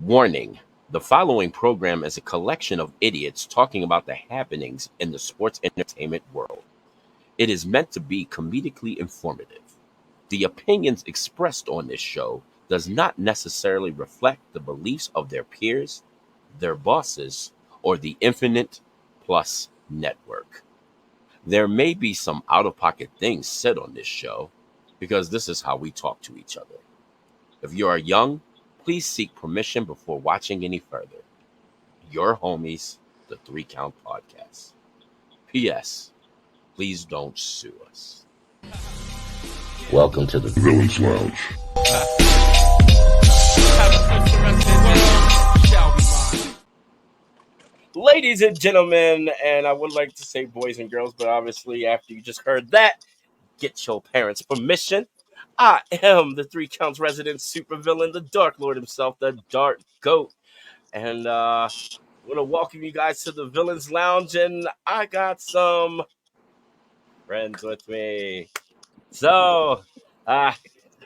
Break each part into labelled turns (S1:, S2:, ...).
S1: Warning: the following program is a collection of idiots talking about the happenings in the sports entertainment world. It is meant to be comedically informative. The opinions expressed on this show does not necessarily reflect the beliefs of their peers, their bosses, or the Infinite Plus network. There may be some out of pocket things said on this show because this is how we talk to each other. If you are young, please seek permission before watching any further. Your homies, the Three Count Podcast. P.S. Please don't sue us. Welcome to the
S2: Villain's Lounge.
S1: Ladies and gentlemen, and I would like to say boys and girls, but obviously after you just heard that, get your parents' permission. I am the Three Counts resident supervillain, the Dark Lord himself, the Dark Goat. And I want to welcome you guys to the Villains Lounge, and I got some friends with me. So, uh,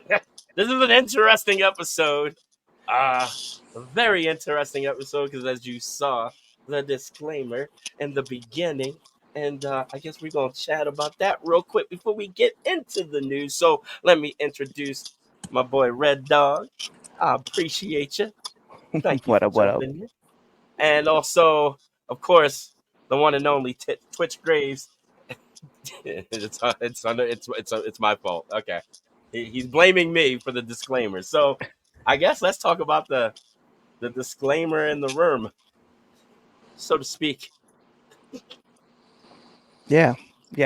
S1: this is an interesting episode. A very interesting episode because, as you saw, the disclaimer in the beginning. And I guess we're going to chat about that real quick before we get into the news. So, let me introduce my boy Red Dog. I appreciate you. Thank you
S3: What
S1: for
S3: up? What up?
S1: jumping in. And also, of course, the one and only Twitch Graves. It's my fault. Okay, he's blaming me for the disclaimer. So, I guess let's talk about the disclaimer in the room, so to speak.
S3: Yeah,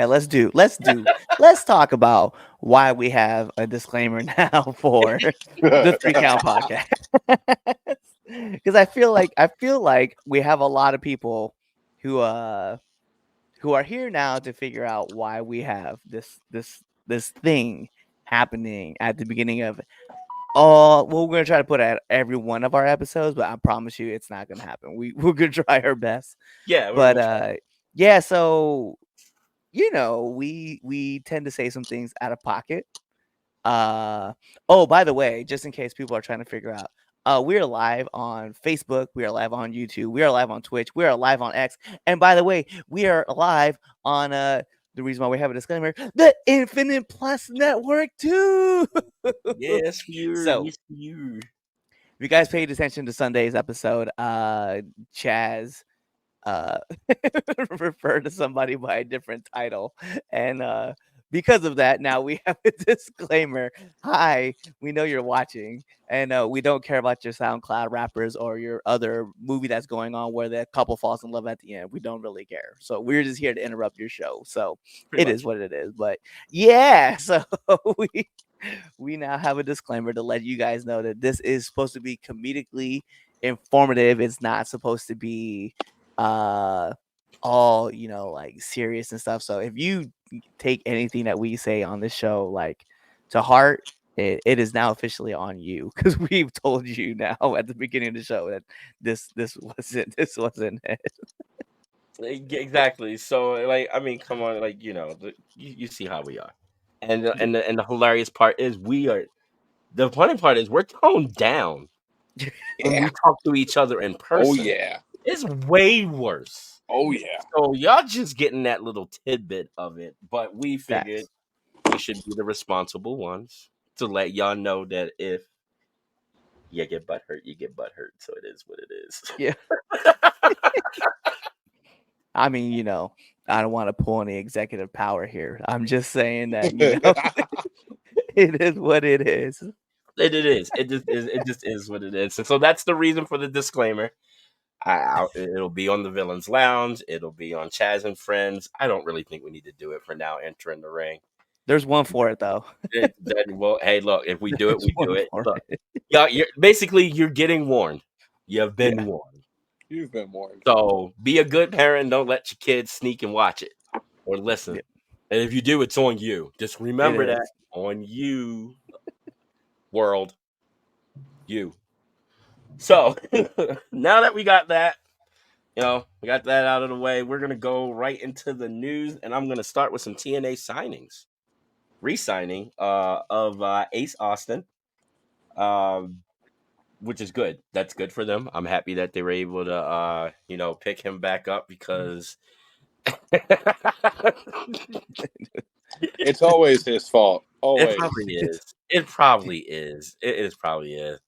S3: let's talk about why we have a disclaimer now for the Three Count Podcast. Because I feel like we have a lot of people who are here now to figure out why we have this thing happening at the beginning of we're gonna try to put it at every one of our episodes, but I promise you it's not gonna happen. We're gonna try our best.
S1: Yeah,
S3: But yeah, so we tend to say some things out of pocket. Oh, by the way, just in case people are trying to figure out, we are live on Facebook, we are live on YouTube, we are live on Twitch, we are live on X, and by the way, we are live on the reason why we have a disclaimer, the Infinite Plus network too.
S1: yes, you.
S3: So
S1: Yes, you.
S3: if you guys paid attention to Sunday's episode, Chaz refer to somebody by a different title, and because of that, now we have a disclaimer. Hi, we know you're watching, and we don't care about your SoundCloud rappers or your other movie that's going on where the couple falls in love at the end. We don't really care, so we're just here to interrupt your show. So
S1: Pretty
S3: it
S1: much.
S3: is what it is. But yeah, so we now have a disclaimer to let you guys know that this is supposed to be comedically informative. It's not supposed to be all like serious and stuff. So if you take anything that we say on this show like to heart, it is now officially on you, because we've told you now at the beginning of the show that this wasn't it.
S1: Exactly. So, like, I mean, come on, like, you see how we are, and the hilarious part is we are. The funny part is we're toned down when
S2: Yeah.
S1: we talk to each other in
S2: Oh
S1: person.
S2: yeah.
S1: It's way worse.
S2: Oh yeah.
S1: So y'all just getting that little tidbit of it, but we figured
S3: Facts.
S1: we should be the responsible ones to let y'all know that if you get butt hurt, you get butt hurt. So it is what it is.
S3: Yeah. I mean, I don't want to pull any executive power here. I'm just saying that, it is what it is.
S1: It is. It just is. It just is what it is. And so that's the reason for the disclaimer. It'll be on the Villains Lounge. It'll be on Chaz and Friends. I don't really think we need to do it for now. Entering the ring.
S3: There's one for it though.
S1: Well, hey, look. If we do it,
S3: There's
S1: we do
S3: one
S1: it.
S3: for
S1: Look,
S3: it.
S1: yeah. You're getting warned. You've been
S3: Yeah.
S1: warned.
S2: You've been warned.
S1: So be a good parent. Don't let your kids sneak and watch it or listen.
S3: Yeah.
S1: And if you do, it's on you. Just
S3: It
S1: remember that
S3: is.
S1: on you, world, you. So now that we got that, we got that out of the way, we're gonna go right into the news, and I'm gonna start with some TNA signings, re-signing of Ace Austin. Um, which is good. That's good for them. I'm happy that they were able to, pick him back up because
S2: It's always his fault.
S1: it
S2: Always.
S1: probably is. It probably is. It is probably is.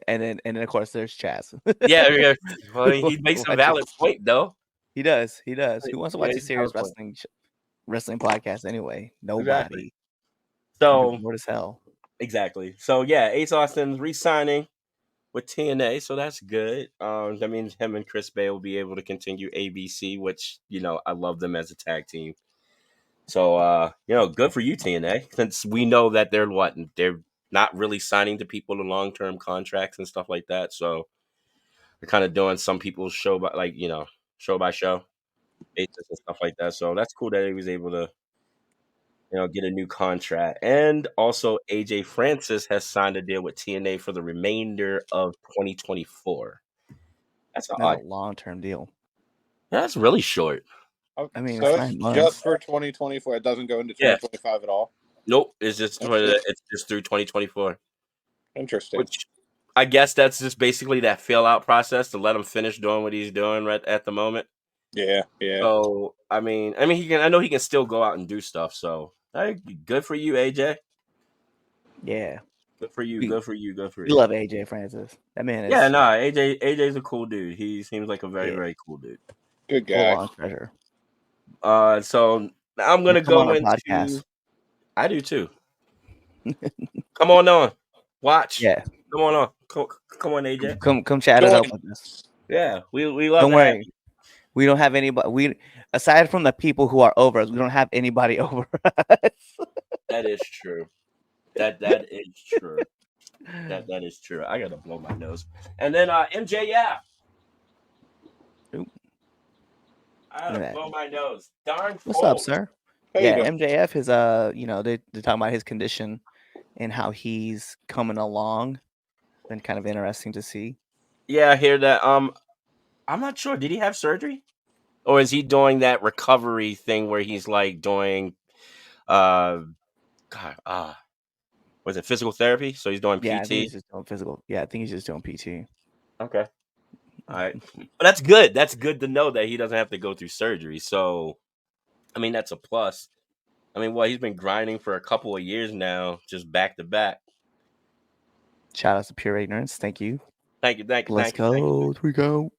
S3: and then of course there's Chaz.
S1: Yeah, yeah. Well,
S3: Who
S1: he makes a
S3: watches-
S1: valid point though.
S3: He does. He does. Who wants to
S1: Yeah,
S3: watch a
S1: he's a valid
S3: serious
S1: point.
S3: wrestling podcast anyway?
S1: Exactly.
S3: Nobody. People
S1: So
S3: bored as hell.
S1: exactly. So yeah, Ace Austin's re-signing with TNA, so that's good. That means him and Chris Bay will be able to continue ABC, which I love them as a tag team. So good for you, TNA, since we know that they're not really signing to people to long term contracts and stuff like that. So they're kind of doing some people's show by show by show basis and stuff like that. So that's cool that he was able to get a new contract. And also, AJ Francis has signed a deal with TNA for the remainder of 2024. That's an
S3: That's a
S1: odd.
S3: long-term deal.
S1: That's really short.
S3: I mean,
S2: So
S3: it's
S2: it's
S3: 9 months.
S2: just for 2024. It doesn't go into
S1: Yeah.
S2: 2025 at all.
S1: Nope. It's just
S2: Okay.
S1: it's just through 2024.
S2: Interesting.
S1: Which I guess that's just basically that fill out process to let him finish doing what he's doing right at the moment.
S2: Yeah.
S1: So I mean, he can. I know he can still go out and do stuff. So good for you, AJ.
S3: Yeah.
S1: Good for you.
S3: We,
S1: Good for you. Good for
S3: we
S1: you.
S3: love AJ Francis. That man is
S1: Yeah, nah. AJ's a cool dude. He seems like a very
S3: Yeah.
S1: very cool dude.
S2: Good
S3: full
S2: guy.
S3: on treasure.
S1: So I'm gonna
S3: Come on
S1: go
S3: our
S1: into.
S3: podcast.
S1: I do too. Come on, watch.
S3: Yeah.
S1: Come on. Come on, AJ.
S3: Come chat it
S2: Join
S3: up with us.
S1: Yeah, we love
S3: Don't
S1: to have
S3: worry.
S1: you.
S3: We don't have anybody. We aside from the people who are over us, we don't have anybody over us.
S1: That is true. That is true. That is true. I gotta blow my nose. And then MJF.
S3: Oop.
S1: I gotta blow my nose. Darn
S3: What's up,
S1: cold.
S3: sir?
S2: How you
S3: Yeah,
S2: doing?
S3: MJF is they're talking about his condition and how he's coming along. Been kind of interesting to see.
S1: Yeah, I hear that. I'm not sure. Did he have surgery? Or is he doing that recovery thing where he's like doing God, was it physical therapy? So he's doing
S3: Yeah, I think
S1: PT.
S3: he's just doing physical. Yeah, I think he's just doing PT.
S1: Okay. All right. But that's good. That's good to know that he doesn't have to go through surgery. So I mean that's a plus. I mean, he's been grinding for a couple of years now, just back to back.
S3: Shout out to Pure Ignorance. Thank you.
S1: Thank you.
S3: Let's go. We go.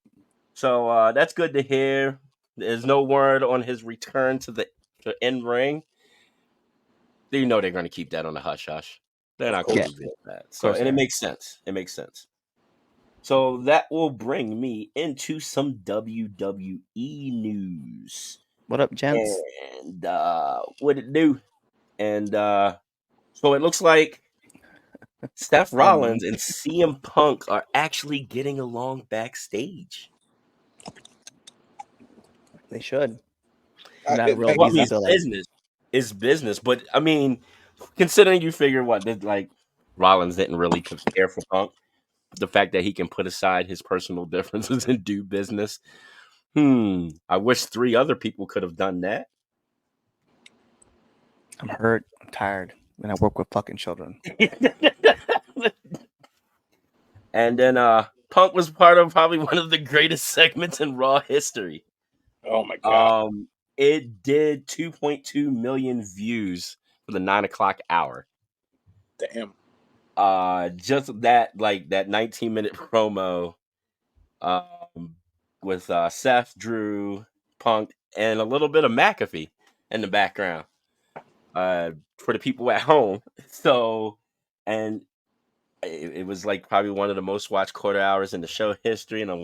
S1: So that's good to hear. There's no word on his return to the in ring. You know they're going to keep that on the hush hush. They're not going to
S3: course.
S1: reveal that. So,
S3: course
S1: and it
S3: not.
S1: makes sense. It makes sense. So that will bring me into some WWE news.
S3: What up, gents?
S1: And what it do? And so it looks like Seth Rollins and CM Punk are actually getting along backstage.
S3: They should. Not a real
S2: Makes
S1: Well, I
S3: reason
S1: mean,
S3: to
S1: business is business, but I mean, considering you figure that like Rollins didn't really care for Punk, the fact that he can put aside his personal differences and do business. I wish 3 other people could have done that.
S3: I'm hurt. I'm tired, and I work with fucking children.
S1: And then Punk was part of probably one of the greatest segments in Raw history.
S2: Oh my god.
S1: It did 2.2 million views for the 9 o'clock hour.
S2: Damn.
S1: Just that 19-minute promo with Seth, Drew, Punk, and a little bit of McAfee in the background for the people at home. So, and it was like probably one of the most watched quarter hours in the show history in a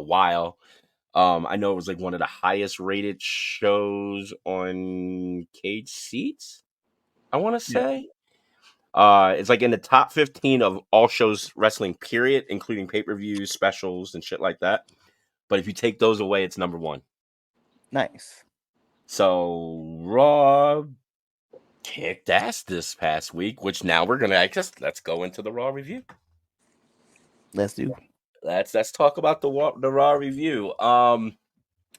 S1: while. I know it was like one of the highest rated shows on Cage Seats, I want to say. It's like in the top 15 of all shows wrestling, period, including pay-per-views, specials, and shit like that. But if you take those away, it's number 1.
S3: Nice.
S1: So Raw kicked ass this past week, which now we're gonna let's go into the Raw review.
S3: Let's do.
S1: Let's talk about the Raw review.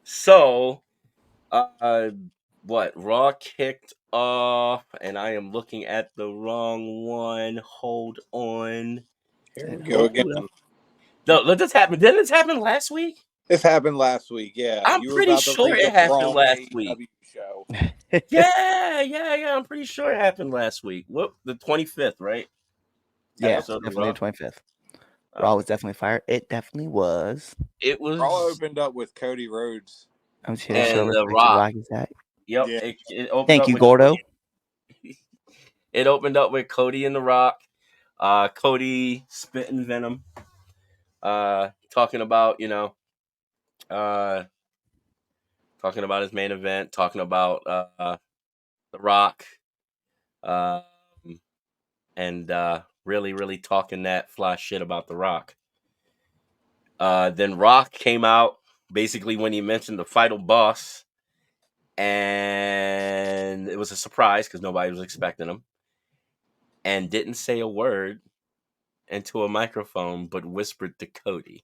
S1: So what Raw kicked off, and I am looking at the wrong one. Hold on.
S2: Here we go again.
S1: No, this happened. Didn't this happen last week?
S2: This happened last week. Yeah,
S1: I'm
S2: you were
S1: pretty
S2: about to
S1: sure
S2: read
S1: it
S2: the
S1: happened
S2: wrong
S1: last
S2: AEW
S1: week.
S2: show.
S1: Yeah. I'm pretty sure it happened last week. What, the 25th, right?
S3: Yeah,
S1: Episode of
S3: definitely
S1: Raw?
S3: the 25th. Raw was definitely fire. It definitely was.
S1: It was.
S2: Raw opened up with Cody Rhodes.
S3: I'm just going to show
S1: And The
S3: respect to
S1: Rock.
S3: Rocky's that.
S1: Yep.
S2: Yeah.
S1: It opened
S3: Thank
S1: up
S3: you,
S1: with
S3: Gordo.
S1: It opened up with Cody and The Rock. Cody spitting venom. Talking about, talking about his main event, talking about The Rock, and really, really talking that fly shit about The Rock. Then Rock came out basically when he mentioned the final boss, and it was a surprise because nobody was expecting him, and didn't say a word into a microphone, but whispered to Cody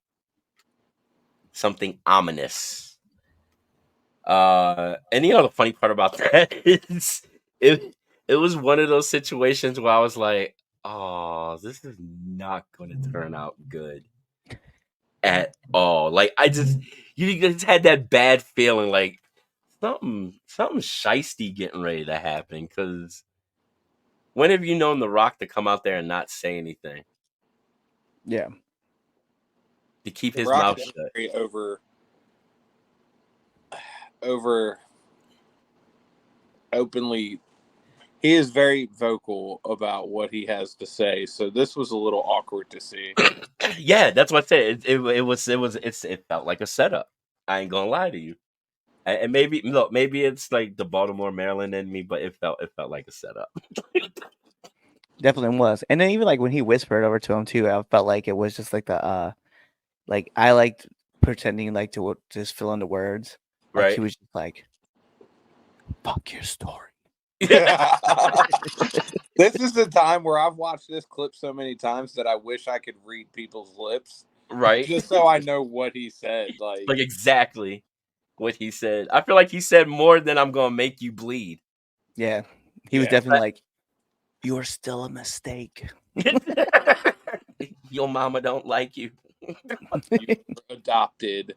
S1: something ominous. And the funny part about that is it was one of those situations where I was like, oh, this is not going to turn out good at all. Like, you just had that bad feeling, like something shisty getting ready to happen. Because when have you known The Rock to come out there and not say anything?
S3: Yeah.
S1: To keep
S2: The
S1: his
S2: Rock
S1: mouth
S2: is
S1: shut.
S2: very over openly. He is very vocal about what he has to say. So this was a little awkward to see.
S1: Yeah, that's what I said. It felt like a setup. I ain't gonna lie to you. And maybe it's like the Baltimore, Maryland in me, but it felt like a setup.
S3: Definitely was. And then even like when he whispered over to him too, I felt like it was just like the like I liked pretending like to just fill in the words. Like
S1: Right.
S3: he was just like, fuck your story.
S2: This is the time where I've watched this clip so many times that I wish I could read people's lips.
S1: Right.
S2: Just so I know what he said. Like
S1: exactly what he said. I feel like he said more than I'm gonna make you bleed.
S3: Yeah. He was definitely like, you're still a mistake.
S1: Your mama don't like you.
S2: you were adopted.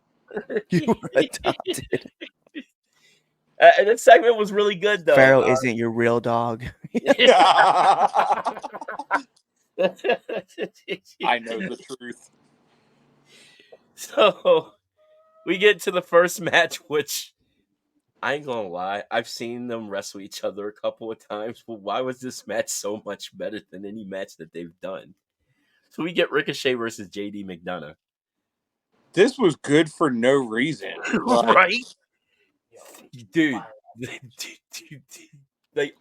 S3: You were adopted.
S1: And that segment was really good, though.
S3: Pharaoh isn't your real dog.
S2: I know the truth.
S1: So we get to the first match, which I ain't gonna lie, I've seen them wrestle each other a couple of times, but why was this match so much better than any match that they've done? So we get Ricochet versus JD McDonough.
S2: This was good for no reason. Like,
S1: right? Dude. Like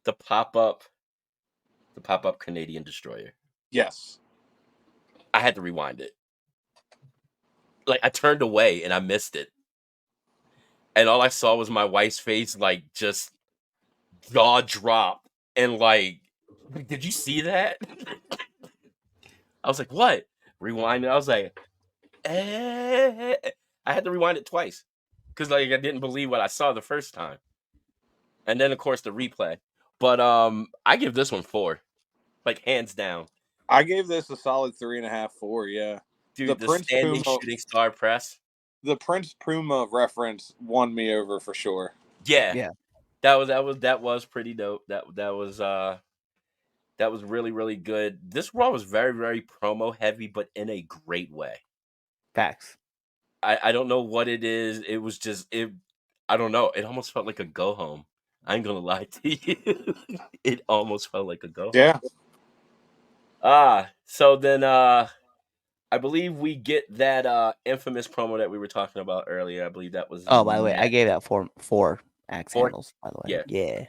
S1: the pop-up Canadian Destroyer.
S2: yes.
S1: I had to rewind it. Like, I turned away and I missed it. And all I saw was my wife's face, like, just jaw drop. And, like, did you see that? I was like, what? Rewind it. I was like, eh. I had to rewind it twice. Because, like, I didn't believe what I saw the first time. And then, of course, the replay. But I give this one 4. Like, hands down.
S2: I gave this a solid 3.5, 4, yeah.
S1: Dude, the standing shooting star press.
S2: The Prince Puma reference won me over for sure.
S1: Yeah. That was pretty dope. That was really, really good. This Raw was very, very promo heavy, but in a great way.
S3: Facts.
S1: I don't know what it is. It was just I don't know. It almost felt like a go home. I ain't gonna lie to you. It almost felt like a go home.
S2: Yeah.
S1: So then I believe we get that infamous promo that we were talking about earlier. I believe that was.
S3: Oh, by the way, I gave that four axe
S1: 4?
S3: handles. By the way, yeah.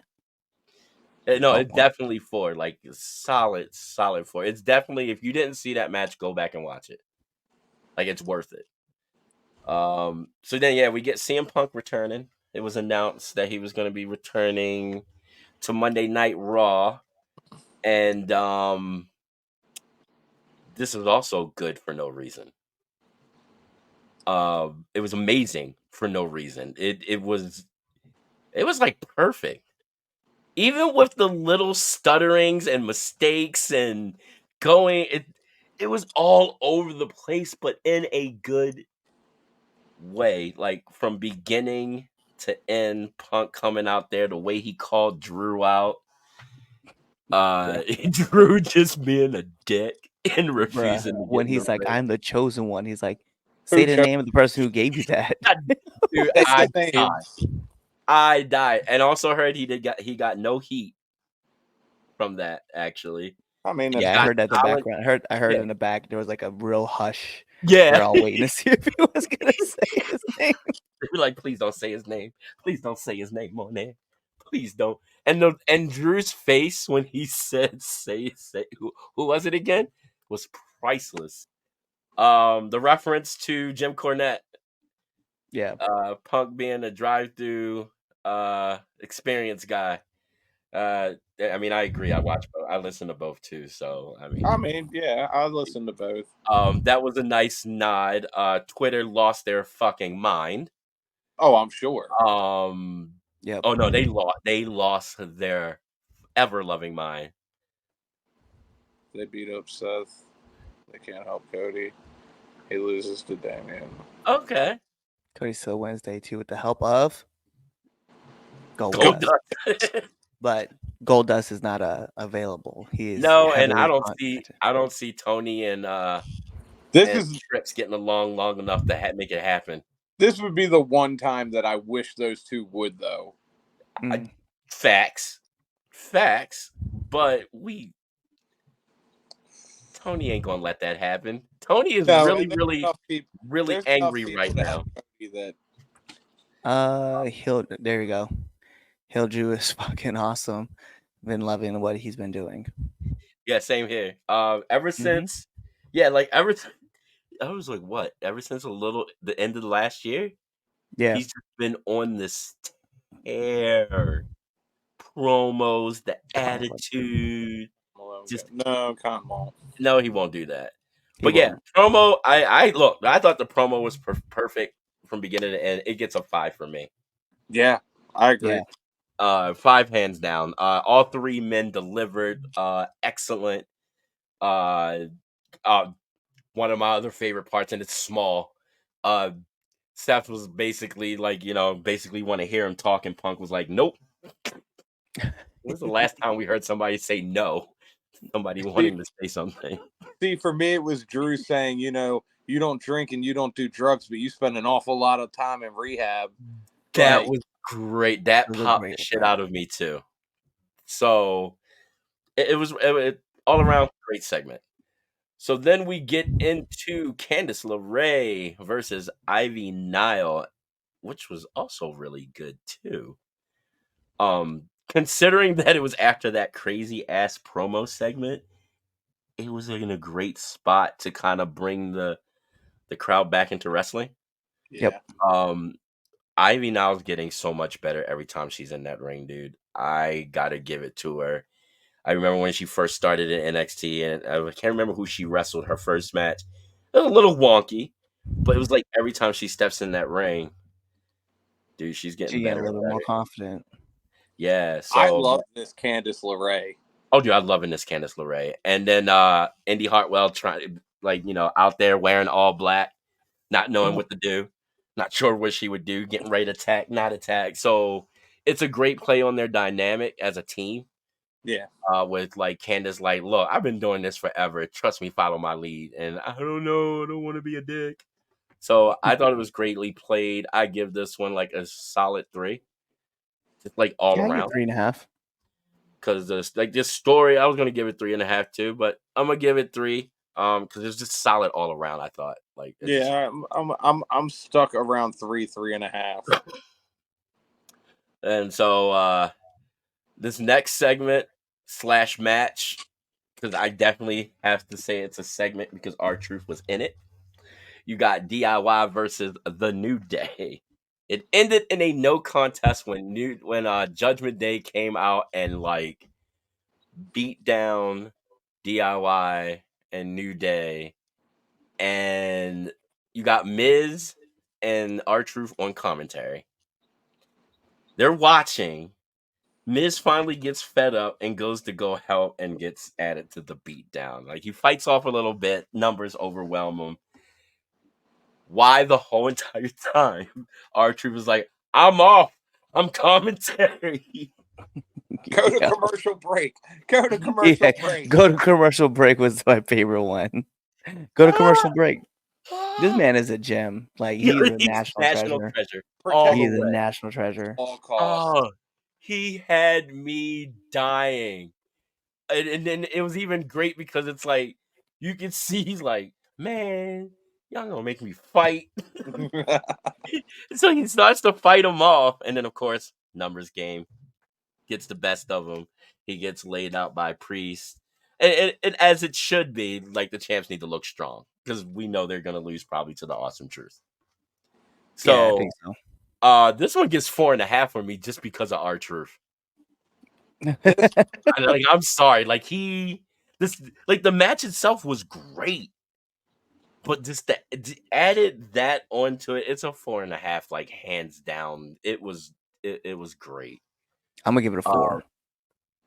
S1: No, it's definitely 4. Like solid 4. It's definitely, if you didn't see that match, go back and watch it. Like, it's worth it. So then we get CM Punk returning. It was announced that he was going to be returning to Monday Night Raw, and this was also good for no reason. It was amazing for no reason. It was like perfect. Even with the little stutterings and mistakes and going, it was all over the place, but in a good way. Like from beginning to end, Punk coming out there, the way he called Drew out, Drew just being a dick and
S3: Bruh.
S1: refusing to get
S3: When
S1: in the
S3: he's like,
S1: ring.
S3: I'm the chosen one, he's like,
S2: Who
S3: say the
S2: chose
S3: name of the person who gave you that.
S1: God, dude,
S2: say
S1: I
S2: the
S1: died.
S2: names?
S1: I died, and also heard he got no heat from that. Actually,
S2: I mean,
S1: he
S3: Yeah, I
S1: got
S3: heard that in the
S1: silent.
S3: background. I heard
S1: Yeah,
S3: in the back there was like a real hush.
S1: yeah.
S3: We're all waiting to see if he was gonna say his name.
S1: They'd be like, please don't say his name. Please don't say his name on there. Please don't. And Drew's face when he said say who was it again was priceless. The reference to Jim Cornette,
S3: Yeah.
S1: Punk being a drive-through experience guy. I mean, I agree. I listen to both too. So
S2: Yeah, I listened to both.
S1: that was a nice nod. Twitter lost their fucking mind.
S2: Oh, I'm sure.
S3: Yep.
S1: Oh no, they lost their ever loving mind.
S2: They beat up Seth. They can't help Cody. He loses to Damien.
S1: Okay.
S3: Cody still Wednesday too with the help of Gold
S1: Gold
S3: Dust.
S1: Dust.
S3: But Gold Dust is not available. He is
S1: No, and
S3: heavily contacted.
S1: I don't see Tony
S2: This
S1: and
S2: is
S1: Trips getting along long enough to make it happen.
S2: this would be the one time that I wish those two would, though.
S3: Mm.
S1: Facts. But Tony ain't gonna let that happen. Tony is
S2: No,
S1: really,
S2: and
S1: really, really
S2: there's enough
S1: angry
S2: people
S1: right
S2: to
S1: now.
S2: help Cody that
S3: Hill. There you go. Hill Drew is fucking awesome. Been loving what he's been doing.
S1: Yeah, same here. Ever
S3: Mm-hmm.
S1: since, yeah, like I was like, what? Ever since the end of the last year,
S3: Yeah.
S1: he's just been on this tear. Promos, the attitude.
S2: Malone
S1: Just
S2: no, come on.
S1: no, he won't do that.
S3: He
S1: But yeah,
S3: won't.
S1: promo. I look. I thought the promo was perfect from beginning to end. It gets a 5 for me.
S2: Yeah, I agree.
S3: Yeah.
S1: 5 hands down. All three men delivered. Excellent. Uh, uh, one of my other favorite parts, and it's small. Uh, Seth was basically like, basically want to hear him talk, and Punk was like, "Nope." When's the last time we heard somebody say no? Somebody
S2: See,
S1: wanting to say something.
S2: see, for me, it was Drew saying, you don't drink and you don't do drugs, but you spend an awful lot of time in rehab.
S1: That
S2: Like,
S1: was great. That
S3: It was a
S1: popped the
S3: great
S1: shit
S3: one.
S1: out of me too. So it all around great segment. So then we get into Candice LeRae versus Ivy Nile, which was also really good too. Considering that it was after that crazy ass promo segment, it was in a great spot to kind of bring the crowd back into wrestling.
S2: yeah.
S3: Yep.
S1: Um, Ivy Nile's getting so much better every time she's in that ring, dude. I gotta give it to her. I remember when she first started in NXT, and I can't remember who she wrestled her first match. It was a little wonky, but it was like every time she steps in that ring, dude, she's getting
S3: She getting a
S1: better and
S3: little bit more
S1: better.
S3: confident.
S1: Yeah,
S2: I
S1: so
S2: love this Candice LeRae.
S1: oh, dude, I'm loving this Candice LeRae. And then Indy Hartwell trying, like, out there wearing all black, not knowing what to do, not sure what she would do, getting ready to attack, not attack. So it's a great play on their dynamic as a team.
S2: Yeah.
S1: With like Candace, like, look, I've been doing this forever. Trust me, follow my lead. And I don't know, I don't want to be a dick. So I thought it was greatly played. I give this one like a solid 3, just like all
S3: Yeah, I get
S1: around.
S3: 3.5.
S1: Because this story, I was gonna give it 3.5 too, but I'm gonna give it 3. Because it's just solid all around. I thought like it's just,
S2: Yeah, I'm stuck around 3.5.
S1: and so this next segment slash match, because I definitely have to say it's a segment because R-Truth was in it. You got DIY versus the New Day. It ended in a no contest when Judgment Day came out and like beat down DIY and New Day, and you got Miz and R-Truth on commentary. They're watching Miz finally gets fed up and goes to go help and gets added to the beatdown. Like he fights off a little bit, numbers overwhelm him. Why the whole entire time R-Truth was like, I'm off. I'm commentary.
S2: Go to
S3: Yeah.
S2: commercial break. Go to commercial
S3: Yeah,
S2: break.
S3: go to commercial break was my favorite one. Go to commercial break. This man is a gem. Like he's a
S1: He's
S3: national
S1: national
S3: treasure.
S1: treasure all
S2: Protect
S1: the
S3: He's a
S1: way.
S3: national treasure.
S2: all costs.
S1: Oh, he had me dying. And then it was even great because it's like you can see he's like, man, y'all gonna make me fight. So he starts to fight him off, and then of course, numbers game gets the best of him. He gets laid out by Priest, and as it should be, like the champs need to look strong because we know they're gonna lose probably to the Awesome Truth.
S3: Yeah, I
S1: So,
S3: think so.
S1: this one gets 4.5 for me just because of R-Truth.
S2: This
S1: Like, I'm sorry, like this, like the match itself was great, but just added that onto it, it's a 4.5, like hands down. It was great.
S3: I'm gonna give it a 4.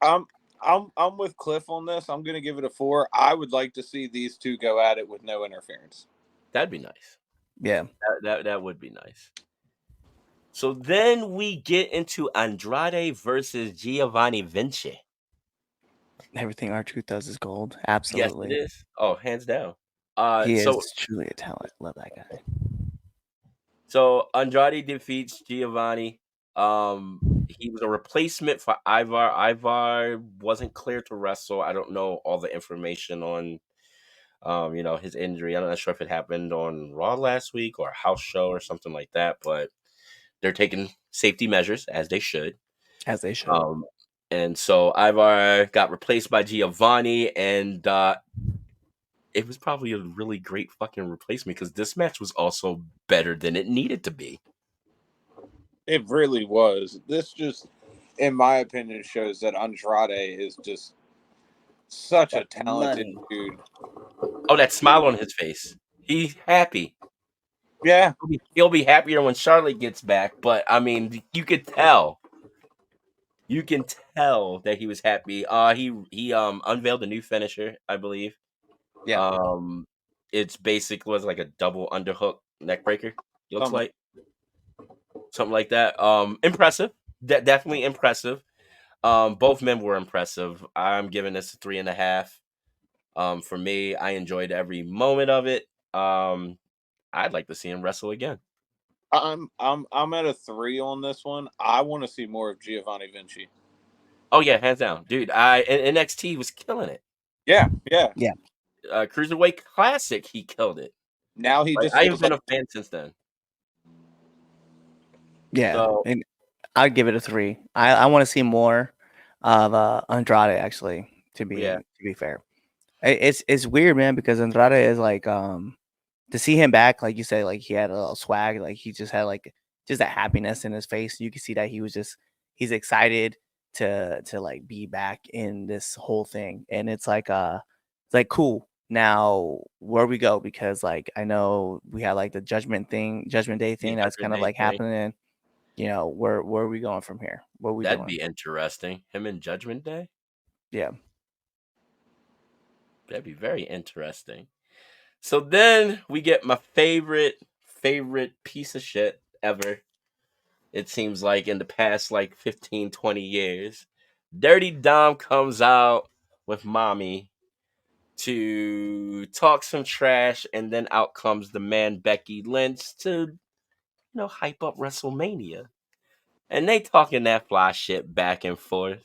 S2: I'm I'm with Cliff on this. I'm gonna give it a 4. I would like to see these two go at it with no interference.
S1: That'd be nice.
S3: Yeah.
S1: That would be nice. So then we get into Andrade versus Giovanni Vinci.
S3: Everything R-Truth does is gold.
S1: Yes,
S3: Absolutely.
S1: it is. Oh, hands down.
S3: He
S1: So
S3: is truly a talent. Love that guy.
S1: so Andrade defeats Giovanni. He was a replacement for Ivar. Ivar wasn't clear to wrestle. I don't know all the information on his injury. I'm not sure if it happened on Raw last week or a house show or something like that, but they're taking safety measures as they should.
S3: As they should.
S1: Um, and so Ivar got replaced by Giovanni, and it was probably a really great fucking replacement because this match was also better than it needed to be.
S2: It really was. This just, in my opinion, shows that Andrade is just such a talented
S3: Money.
S2: dude.
S1: Oh, that smile on his face. He's happy.
S2: Yeah,
S1: He'll be happier when Charlotte gets back, but I mean, you could tell. You can tell that he was happy. He unveiled a new finisher, I believe.
S3: Yeah.
S1: It's basically was like a double underhook neck breaker. Looks
S2: Something.
S1: like something like that. Impressive. Definitely impressive. Both men were impressive. I'm giving this a 3.5. For me, I enjoyed every moment of it. I'd like to see him wrestle again.
S2: I'm at a 3 on this one. I want to see more of Giovanni Vinci.
S1: Oh yeah, hands down, dude. NXT was killing it.
S2: Yeah.
S1: Cruiserweight Classic, he killed it.
S2: Now he
S1: Like,
S2: just
S1: I have
S2: feels
S1: been
S2: like
S1: a fan since then.
S3: Yeah.
S1: So
S3: And I'd give it a 3. I want to see more of Andrade actually, to
S1: yeah,
S3: be fair. It's weird, man, because Andrade is like to see him back, like you said, like he had a little swag, like he just had like just that happiness in his face. You can see that he's excited to like be back in this whole thing. And it's like cool. Now where we go, because like I know we had like the judgment day
S1: the
S3: thing that's kind
S1: 100
S3: of
S1: day
S3: like
S1: thing.
S3: happening. Where are we going from here? What are we
S1: That'd
S3: doing?
S1: be interesting. Him in Judgment Day.
S3: Yeah.
S1: That'd be very interesting. So then we get my favorite piece of shit ever. It seems like in the past like 15, 20 years. Dirty Dom comes out with Mommy to talk some trash, and then out comes the man Becky Lynch to, hype up WrestleMania. And they talking that fly shit back and forth.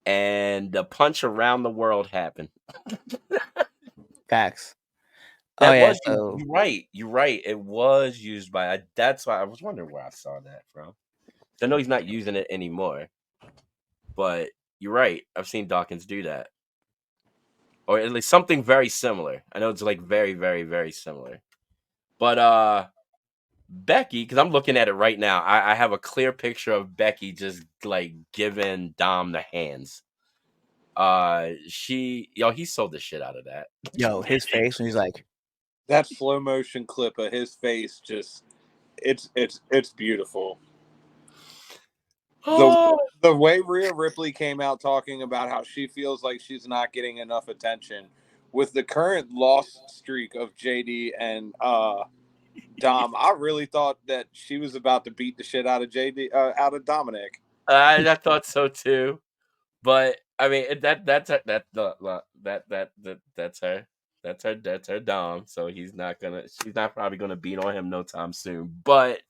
S1: And the punch around the world happened.
S3: Facts. Oh
S1: That
S3: yeah.
S1: was you.
S3: So
S1: You're right. You're right. It was used by. That's why I was wondering where I saw that from. I know he's not using it anymore, but you're right. I've seen Dawkins do that, or at least something very similar. I know it's like very, very, very similar. But Becky, because I'm looking at it right now, I have a clear picture of Becky just like giving Dom the hands. He sold the shit out of that.
S3: his face when he's like,
S2: that slow motion clip of his face. Just it's beautiful. The way Rhea Ripley came out talking about how she feels like she's not getting enough attention with the current loss streak of JD and Dom, I really thought that she was about to beat the shit out of JD out of Dominic.
S1: I thought so too. But I mean that's her, that's her. That's her Dom. So she's not probably gonna beat on him no time soon. But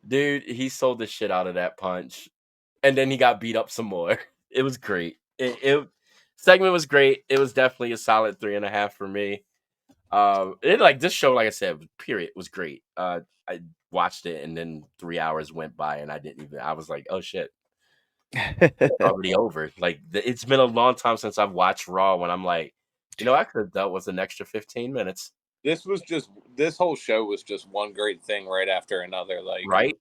S1: dude, he sold the shit out of that punch. And then he got beat up some more. It was great. It segment was great. It was definitely a solid 3.5 for me. It like this show, like I said, period, was great. I watched it and then 3 hours went by and I was like, oh shit, it's already over. Like it's been a long time since I've watched Raw when I'm like, I could have dealt with an extra 15 minutes.
S2: This whole show was just one great thing right after another. Like
S1: Right.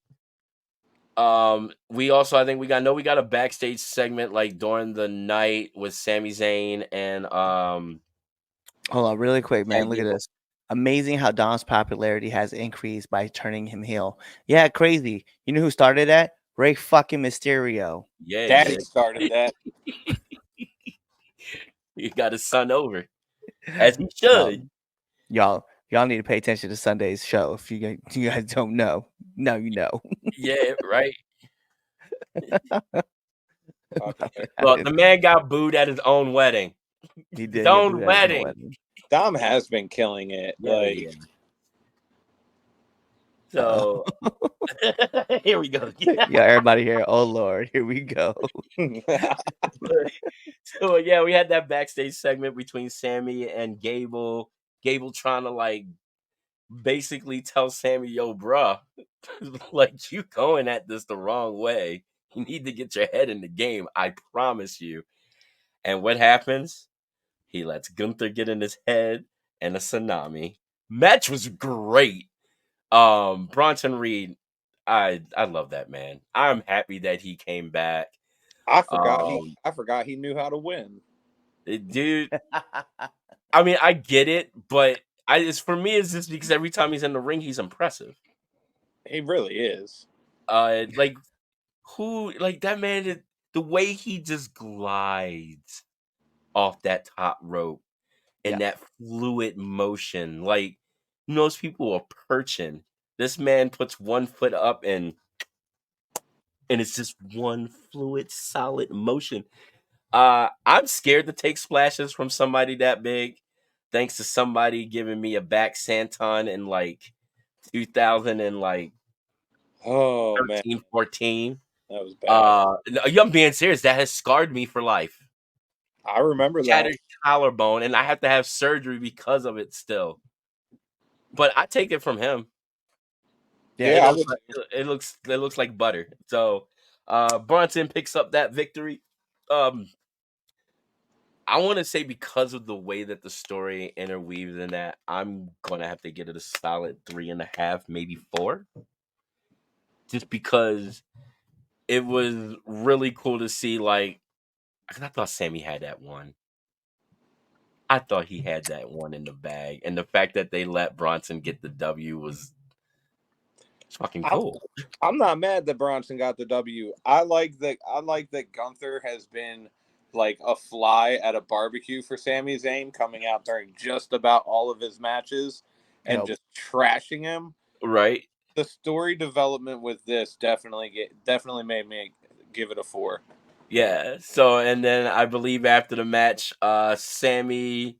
S1: We also, I think we got a backstage segment like during the night with Sami Zayn and
S3: Hold on, really quick, man.
S1: and
S3: Look at
S1: Gable.
S3: this. Amazing how Dom's popularity has increased by turning him heel. Yeah, crazy. You know who started that? Rey fucking Mysterio.
S1: Yeah, he
S2: Daddy
S1: did.
S2: started that.
S1: He got his son over as he
S3: Y'all,
S1: should.
S3: y'all need to pay attention to Sunday's show. If you guys don't know, now you know.
S1: Yeah, right.
S2: Okay.
S1: Look, the man got booed at his own wedding.
S3: He
S1: His
S3: did get
S1: own
S3: booed at his own
S1: wedding.
S3: wedding.
S2: Dom has been killing it.
S1: Yeah, yeah. So here we go.
S3: Yeah, everybody here. Oh Lord, here we go.
S1: So yeah, we had that backstage segment between Sammy and Gable. Gable trying to like basically tell Sammy, yo, bruh, like you going at this the wrong way. You need to get your head in the game. I promise you. And what happens? He lets Gunther get in his head and a tsunami. Match was great. Bronson Reed, I love that man. I'm happy that he came back.
S2: I forgot
S1: Um,
S2: he knew how to win.
S1: Dude, I mean, I get it, but it's for me. It's just because every time he's in the ring, he's impressive.
S2: He really is.
S1: Like like that man, the way he just glides off that top rope and
S3: Yeah.
S1: that fluid motion, like most people are perching. This man puts one foot up and it's just one fluid, solid motion. I'm scared to take splashes from somebody that big. Thanks to somebody giving me a back Santon in like 2000 and like
S2: Oh man,
S1: 13, 14.
S2: that was bad.
S1: No, I'm being serious. That has scarred me for life.
S2: I remember that.
S1: Shattered collarbone, and I have to have surgery because of it still. But I take it from him.
S3: Yeah,
S1: It
S2: Yeah, I
S1: looks
S2: would.
S1: like it looks like butter. So Bronson picks up that victory. Um, I want to say because of the way that the story interweaves in that, I'm gonna have to get it a solid 3.5, maybe 4. Just because it was really cool to see, like, 'cause I thought Sammy had that one. I thought he had that one in the bag, and the fact that they let Bronson get the W was fucking
S2: I,
S1: cool.
S2: I'm not mad that Bronson got the W. I like that. I like that Gunther has been like a fly at a barbecue for Sami Zayn, coming out during just about all of his matches and
S3: Yep.
S2: just trashing him.
S1: Right?
S2: The story development with this definitely made me give it a 4.
S1: Yeah. So, and then I believe after the match, Sammy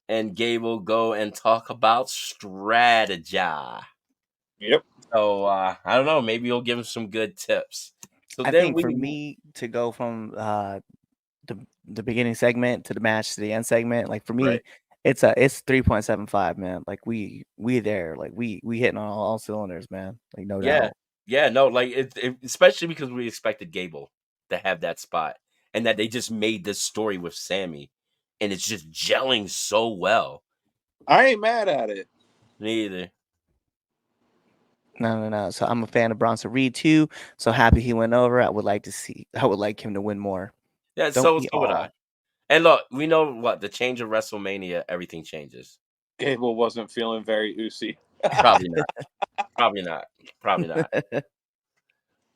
S1: and Gable go and talk about strategy.
S2: Yep.
S1: So I don't know. Maybe you'll give him some good tips. So
S3: I
S1: then
S3: think
S1: we
S3: for me to go from the beginning segment to the match to the end segment, like for
S1: right.
S3: me, it's 3.75, man. Like we there, like we hitting on all cylinders, man. Like no
S1: Yeah.
S3: doubt.
S1: Yeah. No, like especially because we expected Gable to have that spot, and that they just made this story with Sammy, and it's just gelling so well.
S2: I ain't mad at it.
S1: Neither.
S3: No. So I'm a fan of Bronson Reed too. So happy he went over. I would like him to win more.
S1: Yeah.
S3: Don't
S1: So
S3: we
S1: would I.
S3: all?
S1: And look, we know what the change of WrestleMania, everything changes.
S2: Gable wasn't feeling very oozy.
S1: Probably not. Probably not. Probably not.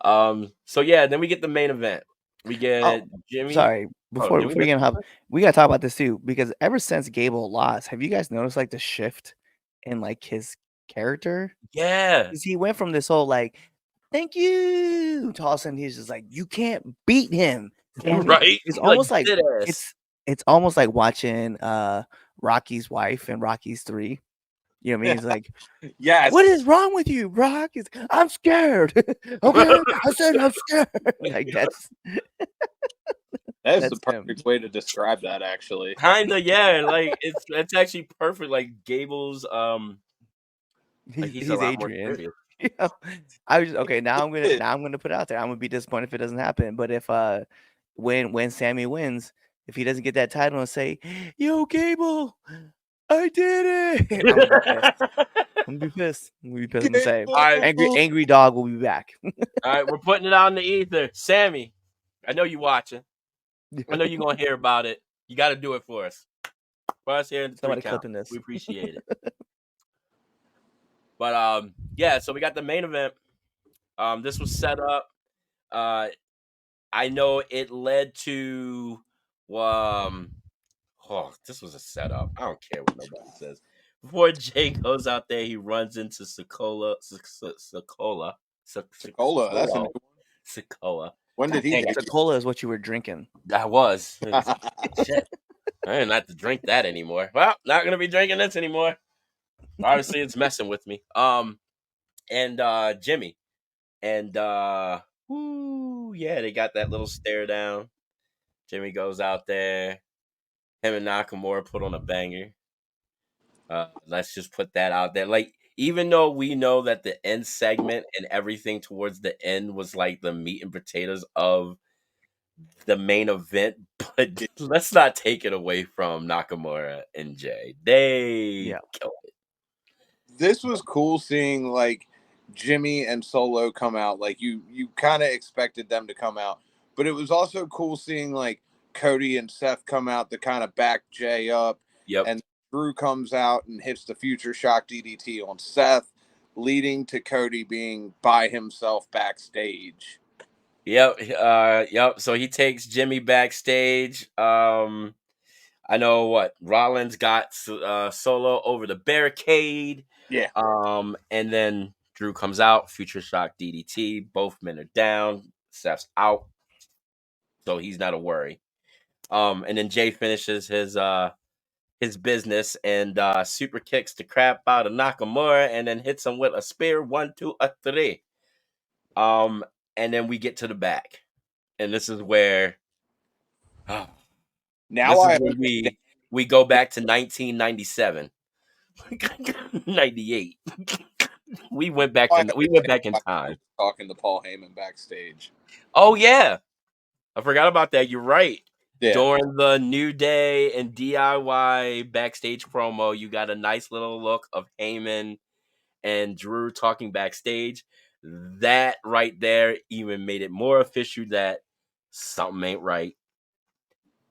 S1: So yeah, then we get the main event. We get Jimmy.
S3: Sorry,
S1: Oh,
S3: before
S1: did we
S3: you
S1: miss
S3: get hop,
S1: something?
S3: we gotta talk about this too because ever since Gable lost, have you guys noticed like the shift in like his character?
S1: Yeah.
S3: Because he went from this whole like, "Thank you," to all of a sudden he's just like, "You can't beat him." And
S1: Right?
S3: it's
S1: Like
S3: almost like
S1: dead ass.
S3: it's almost like watching Rocky's wife in Rocky's 3. You know what I mean? He's like,
S2: Yes.
S3: "What is wrong with you, Rock?" He's, "I'm scared." Okay, I said I'm scared. Like
S2: That's the
S3: that's him.
S2: perfect way to describe that, actually.
S1: Kinda, yeah. Like it's actually perfect. Like Gable's like he's a
S3: He's
S1: lot more
S3: Adrian.
S1: serious.
S3: You know, I was okay. Now I'm
S2: It-
S3: gonna put it out there. I'm gonna be disappointed if it doesn't happen. But if when Sammy wins, if he doesn't get that title and say, "Yo, Gable, I did it," I'm gonna be pissed. I'm gonna be pissed. I'm gonna be pissed. I'm gonna say,
S1: Alright,
S3: angry dog will be back.
S1: alright, we're putting it out in the ether. Sammy, I know you watching. I know you're gonna hear about it. You gotta do it for us. For us here in the 3
S3: Somebody
S1: count.
S3: clipping this.
S1: We appreciate it. But yeah, so we got the main event. This was set up. I know it led to this was a setup. I don't care what nobody says. Before Jay goes out there, he runs into Sokola.
S2: Sokola, that's a new one.
S1: Sokola.
S2: When did he
S1: Dang,
S2: get
S3: The cola is what you were drinking.
S1: I was. Shit. I didn't have to drink that anymore. Well, not gonna be drinking this anymore. Obviously, it's messing with me. And Jimmy. And yeah, they got that little stare down. Jimmy goes out there. Him and Nakamura put on a banger. Let's just put that out there. Like, even though we know that the end segment and everything towards the end was like the meat and potatoes of the main event, but let's not take it away from Nakamura and Jay. They killed it.
S2: This was cool seeing like Jimmy and Solo come out. Like you kind of expected them to come out, but it was also cool seeing like Cody and Seth come out to kind of back Jay up,
S1: Yep.
S2: and Drew comes out and hits the Future Shock DDT on Seth, leading to Cody being by himself backstage.
S1: Yep. Yep. So he takes Jimmy backstage. I know what Rollins got Solo over the barricade.
S2: Yeah.
S1: And then Drew comes out, Future Shock DDT. Both men are down. Seth's out, so he's not a worry. And then Jay finishes his business and super kicks the crap out of Nakamura, and then hits him with a spear 1, 2, 3. And then we get to the back, and this is where.
S2: Now
S1: This
S2: I
S1: is when we go back to 1997, 98. we went back in time.
S2: Talking to Paul Heyman backstage.
S1: Oh yeah, I forgot about that. You're right.
S2: Yeah.
S1: During the New Day and DIY backstage promo, you got a nice little look of Heyman and Drew talking backstage. That right there even made it more official that something ain't right.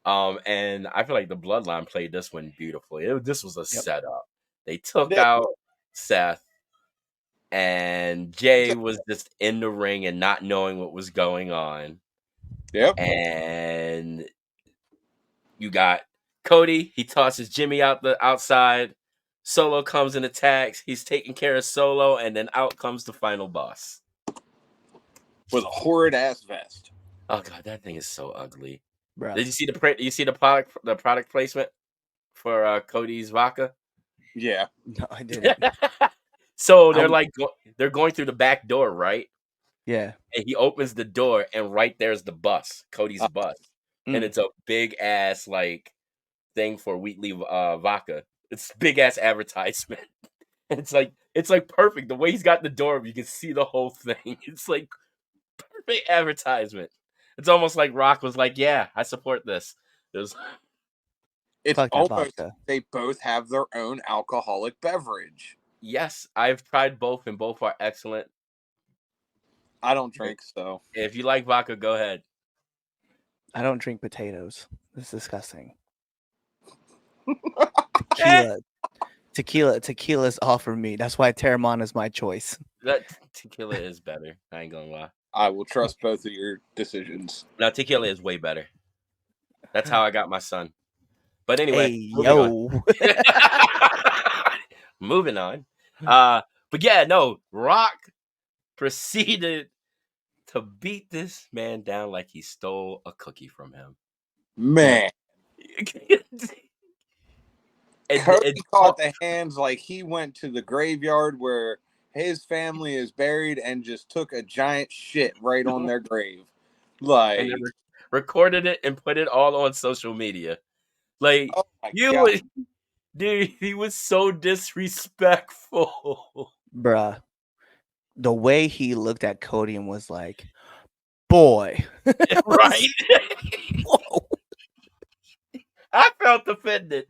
S1: And I feel like the Bloodline played this one beautifully. This was a setup. They took out Seth, and Jay was just in the ring and not knowing what was going on.
S2: Yep.
S1: And you got Cody. He tosses Jimmy out the outside. Solo comes and attacks. He's taking care of Solo, and then out comes the final boss
S2: with a horrid ass vest.
S1: Oh god, that thing is so ugly.
S3: Bruh.
S1: Did you see the print? You see the product placement for Cody's vodka?
S2: Yeah.
S3: No, I didn't.
S1: So they're like they're going through the back door, right?
S3: Yeah.
S1: And he opens the door, and right there's the bus, Cody's bus, and it's a big ass like thing for Wheatley vodka. It's big ass advertisement. It's like perfect. The way he's got the door, you can see the whole thing. It's like perfect advertisement. It's almost like Rock was like, "Yeah, I support this."
S2: It's
S3: Fuck that
S2: almost
S3: vodka.
S2: they both have their own alcoholic beverage.
S1: Yes, I've tried both, and both are excellent.
S2: I don't drink, so
S1: if you like vodka, go ahead.
S3: I don't drink potatoes. It's disgusting. Tequila's all for me. That's why Terramon is my choice.
S1: That tequila is better. I ain't gonna lie.
S2: I will trust both of your decisions.
S1: Now tequila is way better. That's how I got my son. But anyway,
S3: Hey,
S1: moving on.
S3: yo.
S1: Moving on. But yeah, no, Rock proceeded to beat this man down like he stole a cookie from him.
S2: Man,
S1: and,
S2: Cody
S1: and
S2: caught the hands like he went to the graveyard where his family is buried and just took a giant shit right on their grave. Like,
S1: and then recorded it and put it all on social media. Like
S2: oh my
S1: you
S2: God.
S1: would, dude, he was so disrespectful.
S3: Bruh. The way he looked at Cody and was like, boy.
S1: Right?
S3: Whoa.
S1: I felt offended.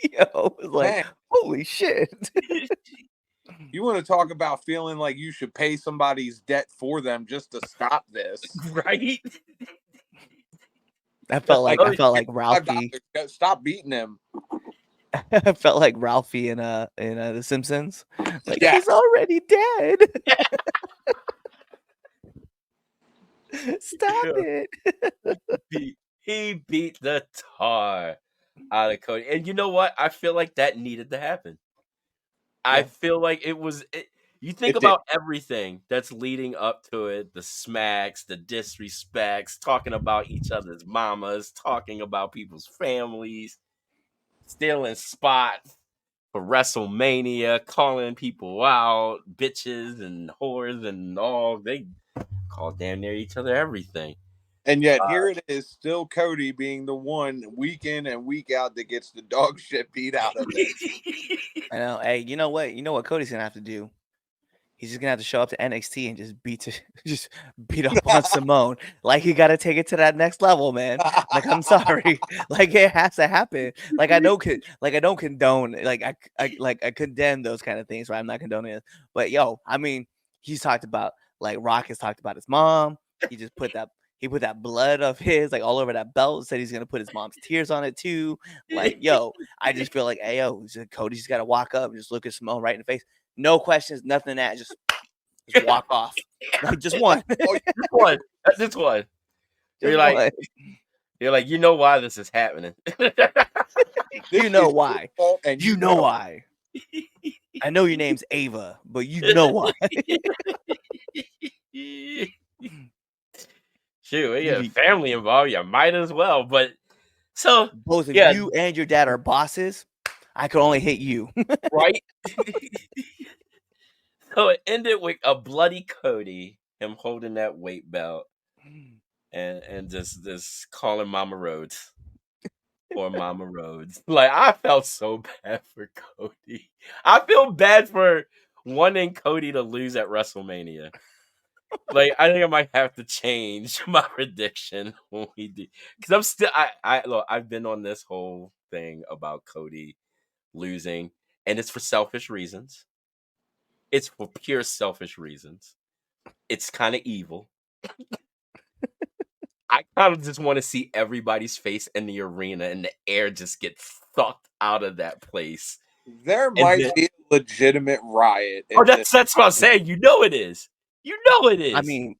S3: Yo, it was like,
S2: Man,
S3: holy shit.
S2: you want to talk about feeling like you should pay somebody's debt for them just to stop this?
S1: Right?
S3: I felt like Ralphie.
S2: $5. Stop beating him.
S3: I felt like Ralphie in The Simpsons. Like,
S2: Yeah.
S3: he's already dead. Stop it.
S1: He beat the tar out of Cody. And you know what? I feel like that needed to happen. I feel like it was. You think about everything that's leading up to it, the smacks, the disrespects, talking about each other's mamas, talking about people's families, stealing spots for WrestleMania, calling people out, bitches and whores and all. They call damn near each other everything.
S2: And yet here it is, still Cody being the one week in and week out that gets the dog shit beat out of it.
S3: I know. Hey, you know what? You know what Cody's gonna have to do? He's just gonna have to show up to NXT and just beat up on Simone. Like, he got to take it to that next level, man. Like, I'm sorry, like, it has to happen. Like, I don't condone, like, I condemn those kind of things, right? I'm not condoning it, but yo, I mean, he's talked about, like, Rock has talked about his mom. He just put that blood of his, like, all over that belt. Said he's gonna put his mom's tears on it too. Like, yo, I just feel like, hey, yo, Cody's got to walk up and just look at Simone right in the face. No questions, nothing that. Just walk off. Like, just one.
S1: Just one. Just one. You're like, you know why this is happening.
S3: You know why. And you know why. I know your name's Ava, but you know why.
S1: Shoot, we got family involved. You might as well. But so
S3: both of you and your dad are bosses. I could only hit you.
S1: Right? So it ended with a bloody Cody, him holding that weight belt, and just calling Mama Rhodes. Or Mama Rhodes. Like, I felt so bad for Cody. I feel bad for wanting Cody to lose at WrestleMania. Like, I think I might have to change my prediction when we do. Because I'm still look, I've been on this whole thing about Cody losing, and it's for selfish reasons. It's for pure selfish reasons. It's kind of evil. I kind of just want to see everybody's face in the arena and the air just get sucked out of that place.
S2: There might be a legitimate riot.
S1: That's what I'm saying. You know it is. You know it is.
S3: I mean,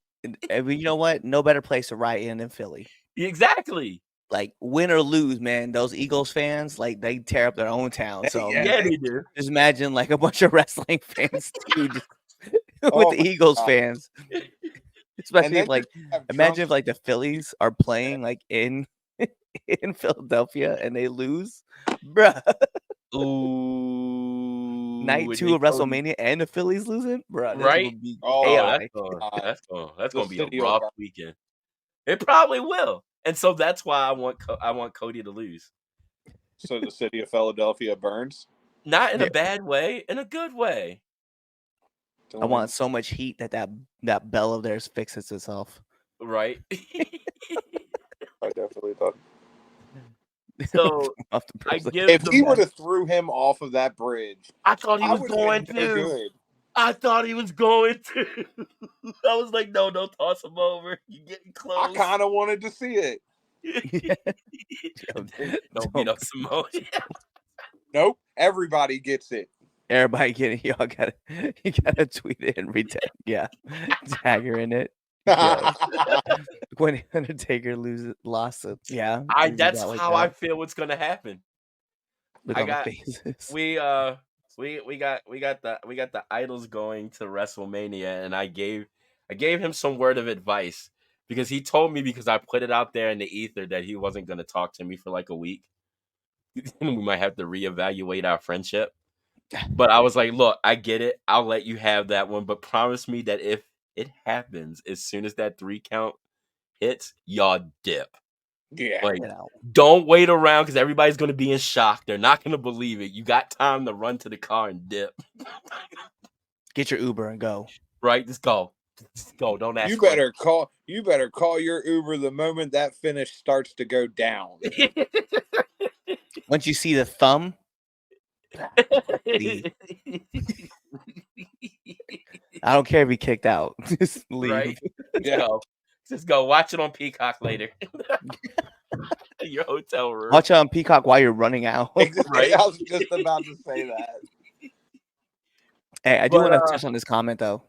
S3: you know what? No better place to riot in than Philly.
S1: Exactly.
S3: Like, win or lose, man, those Eagles fans, like, they tear up their own town. So
S1: yeah, they do.
S3: Just imagine, like, a bunch of wrestling fans too, with the Eagles fans. Especially if, like, imagine if, like, the Phillies are playing, like, in Philadelphia and they lose, bruh.
S1: Ooh,
S3: night 2 of WrestleMania and the Phillies losing, bruh.
S1: Right?
S3: Be
S1: that's gonna be a rough weekend. It probably will, and so that's why I want Cody to lose.
S2: So the city of Philadelphia burns?
S1: Not in a bad way, in a good way.
S3: I want so much heat that bell of theirs fixes itself.
S1: Right.
S2: I definitely thought.
S1: So
S2: if he would have threw him off of that bridge,
S1: I thought he was going to. I thought he was going to. I was like, no, don't toss him over. You're getting close.
S2: I kind of wanted to see it.
S1: Don't beat up Simone.
S2: Nope. Everybody gets it.
S3: Everybody getting y'all gotta you gotta tweet it and tag her in it. Yeah. When Undertaker lost it. Yeah. Loses
S1: That's
S3: out like
S1: how I
S3: that.
S1: feel what's gonna happen.
S3: Look
S1: I
S3: on the
S1: got
S3: faces.
S1: we got the idols going to WrestleMania, and I gave him some word of advice because he told me, because I put it out there in the ether, that he wasn't gonna talk to me for like a week. We might have to reevaluate our friendship. But I was like, look, I get it. I'll let you have that one, but promise me that if it happens, as soon as that 3 count hits, y'all dip.
S2: Yeah.
S1: Like,
S3: Get out.
S1: don't wait around because everybody's going to be in shock. They're not going to believe it. You got time to run to the car and dip.
S3: Get your Uber and go.
S1: Right? Just go. Just go. Don't ask
S2: You better call your Uber the moment that finish starts to go down.
S3: Once you see the thumb, leave. I don't care if he kicked out. Just leave.
S1: Right?
S2: Yeah.
S1: Go. Just go. Watch it on Peacock later. Your hotel room.
S3: Watch it on Peacock while you're running out.
S1: Right?
S2: I was just about to say that.
S3: Hey, I do
S1: But,
S3: want to touch on this comment though.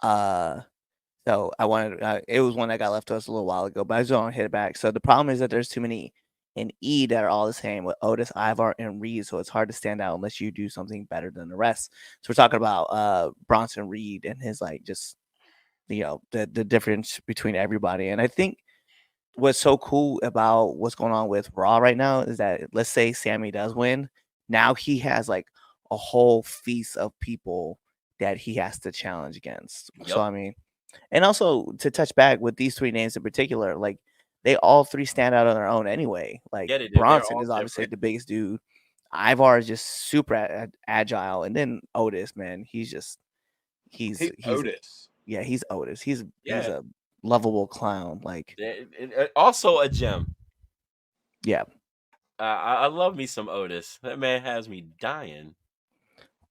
S3: So I wanted it was one that got left to us a little while ago, but I just want to hit it back. So the problem is that there's too many in E that are all the same with Otis, Ivar, and Reed. So it's hard to stand out unless you do something better than the rest. So we're talking about Bronson Reed and his like just the difference between everybody. And I think what's so cool about what's going on with Raw right now is that let's say Sammy does win, now he has like a whole feast of people that he has to challenge against. So
S1: Yep.
S3: I mean, and also to touch back with these three names in particular, like they all three stand out on their own anyway. Like
S1: Yeah, they do. They're
S3: Bronson
S1: all
S3: is obviously
S1: different.
S3: the biggest dude. Ivar is just super agile, and then Otis, man, he's he's
S2: Otis.
S3: yeah, he's Otis. He's
S1: Yeah.
S3: a lovable clown. Like
S1: Also a gem.
S3: yeah.
S1: I love me some Otis. That man has me dying.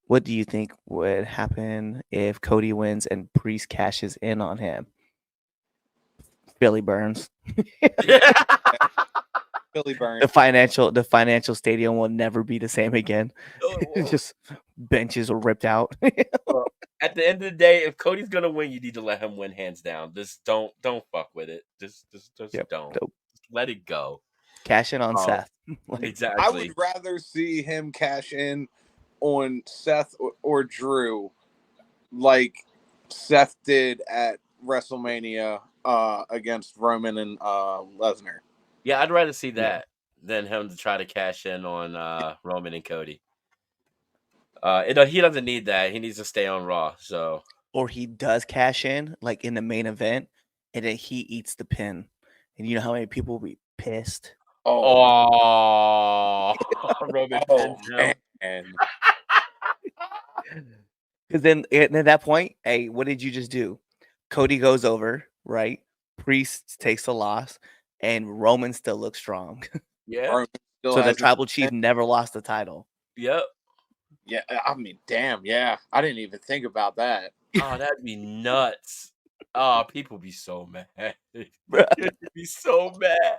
S3: What do you think would happen if Cody wins and Priest cashes in on him? Billy Burns.
S2: Billy Burns.
S3: The financial stadium will never be the same again. Just benches are ripped out.
S1: Well, at the end of the day, if Cody's gonna win, you need to let him win hands down. Just don't fuck with it. Just
S3: Yep.
S1: don't.
S3: Dope.
S1: Just let it go.
S3: Cash in on Seth.
S2: I
S1: Exactly.
S2: would rather see him cash in on Seth or Drew like Seth did at WrestleMania against Roman and Lesnar.
S1: Yeah, I'd rather see that than him to try to cash in on Roman and Cody. He doesn't need that. He needs to stay on Raw. So,
S3: Or he does cash in like in the main event, and then he eats the pin. And you know how many people will be pissed?
S1: oh, Roman pins him.
S2: Man.
S3: Because then at that point, hey, what did you just do? Cody goes over, right? Priest takes a loss, and Roman still looks strong.
S1: Yeah.
S2: Roman still
S3: So the
S2: has
S3: tribal chief never lost the title.
S1: Yep.
S2: Yeah, I mean, damn, yeah. I didn't even think about that.
S1: Oh, that'd be nuts. Oh, people be so mad.
S3: Bruh.
S1: They'd be so mad.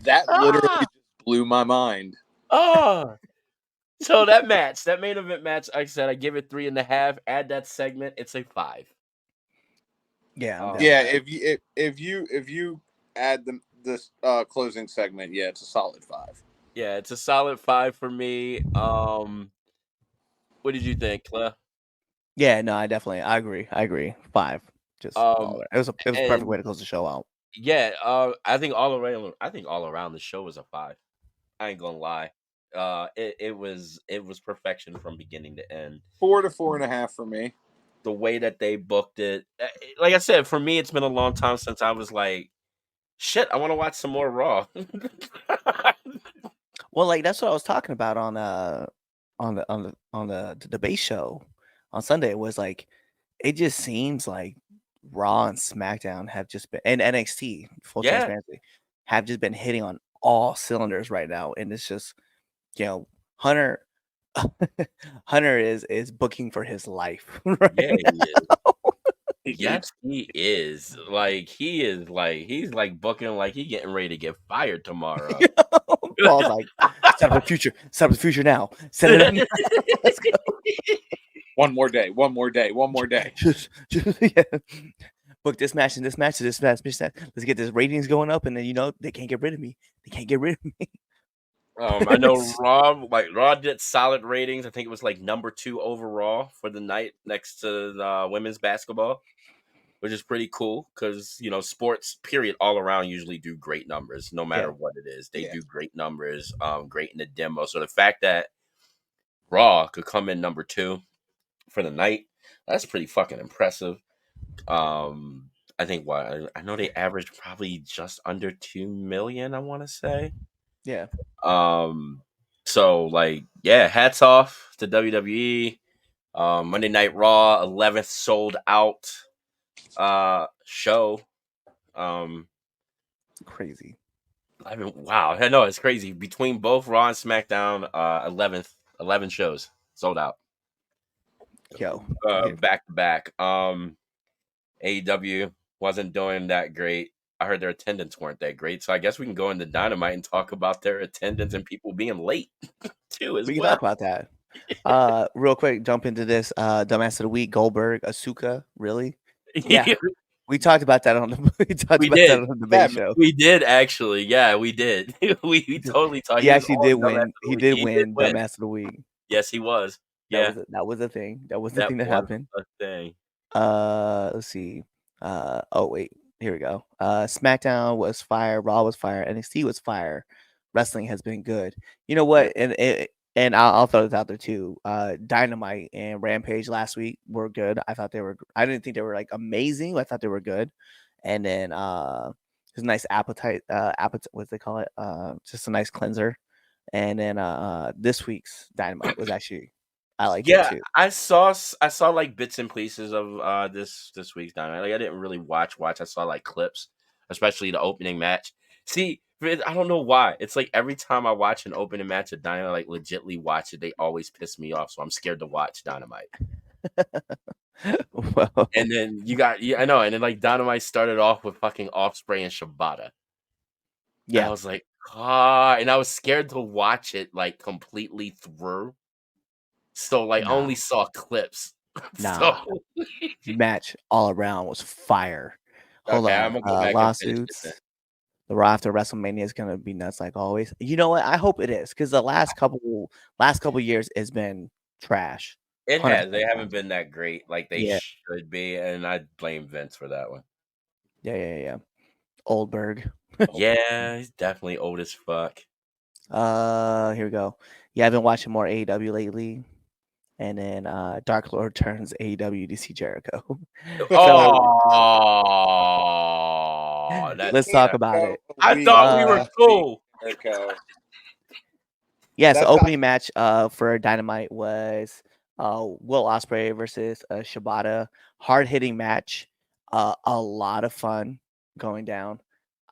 S2: That literally just blew my mind.
S1: Oh. So that main event match, like I said, I give it 3.5. Add that segment, it's a 5.
S3: Yeah, I'm down.
S2: Yeah, if you add this closing segment, yeah, it's a solid 5.
S1: Yeah, it's a solid 5 for me. What did you think, Claire?
S3: Yeah, no, I agree. 5. Just all it was a perfect way to close the show out.
S1: Yeah, I think all around the show was a 5. I ain't gonna lie. It was perfection from beginning to end.
S2: 4 to 4.5 for me.
S1: The way that they booked it, like I said, for me, it's been a long time since I was like, shit, I want to watch some more Raw.
S3: Well, like that's what I was talking about on the debate show on Sunday. Was like it just seems like Raw and SmackDown have just been, and NXT, full
S1: Yeah.
S3: transparency, have just been hitting on all cylinders right now, and it's just Hunter is booking for his life. Right?
S1: Yeah, he is. Yes, he is. Like he's like booking like he getting ready to get fired tomorrow.
S3: Paul's like, set up the future. Set up the future now. Set it up now. Let's go.
S2: One more day. One more day. One more day.
S3: Yeah. Book this match and this match and this match. Let's get this ratings going up, and then they can't get rid of me. They can't get rid of me.
S1: I know Raw did solid ratings. I think it was like number 2 overall for the night next to women's basketball, which is pretty cool because sports period all around usually do great numbers no matter what it is. They do great numbers, great in the demo. So the fact that Raw could come in number 2 for the night, that's pretty fucking impressive. I think I know they averaged probably just under 2 million, I want to say.
S3: Yeah.
S1: So hats off to WWE. Monday Night Raw, 11th sold out show.
S3: Crazy.
S1: I mean, wow. I know it's crazy. Between both Raw and SmackDown, 11 shows sold out.
S3: Yo.
S1: Back to back. AEW wasn't doing that great. I heard their attendance weren't that great. So I guess we can go into Dynamite and talk about their attendance and people being late too as
S3: We can
S1: well.
S3: talk about that. Real quick, jump into this. Dumbass of the week, Goldberg, Asuka. Really? Yeah. We talked about that on the debate show.
S1: We did actually. Yeah, we did. we totally talked.
S3: He actually did win. He did win Dumbass of the week.
S1: Yes, he was. Yeah,
S3: that was a thing. That was the thing that happened.
S1: A thing.
S3: Let's see. Oh wait, here we go. SmackDown was fire. Raw was fire. NXT was fire. Wrestling has been good. You know what? And I'll throw this out there too. Dynamite and Rampage last week were good. I thought they were. I didn't think they were like amazing. I thought they were good. And then there's a nice appetite. What they call it? Just a nice cleanser. And then this week's Dynamite was actually. I liked it too.
S1: I saw like bits and pieces of this week's Dynamite. Like I didn't really watch. I saw like clips, especially the opening match. See, I don't know why. It's like every time I watch an opening match of Dynamite, like legitly watch it, they always piss me off. So I'm scared to watch Dynamite.
S3: Well.
S1: And then I know. And then like Dynamite started off with fucking Offspring and Shibata. Yeah, I was like, and I was scared to watch it like completely through. So I only saw clips.
S3: Match all around was fire. Hold on.
S1: I'm gonna go back
S3: lawsuits. The Raw after WrestleMania is gonna be nuts like always. You know what? I hope it is because the last couple years has been trash.
S1: It has. They haven't been that great like they should be, and I blame Vince for that one.
S3: Yeah. Oldberg.
S1: Yeah, he's definitely old as fuck.
S3: Here we go. Yeah, I've been watching more AEW lately. And then Dark Lord turns AEW to see Jericho. Let's talk about it.
S1: I thought we were cool.
S3: Yeah, so opening match for Dynamite was Will Ospreay versus Shibata. Hard-hitting match. A lot of fun going down.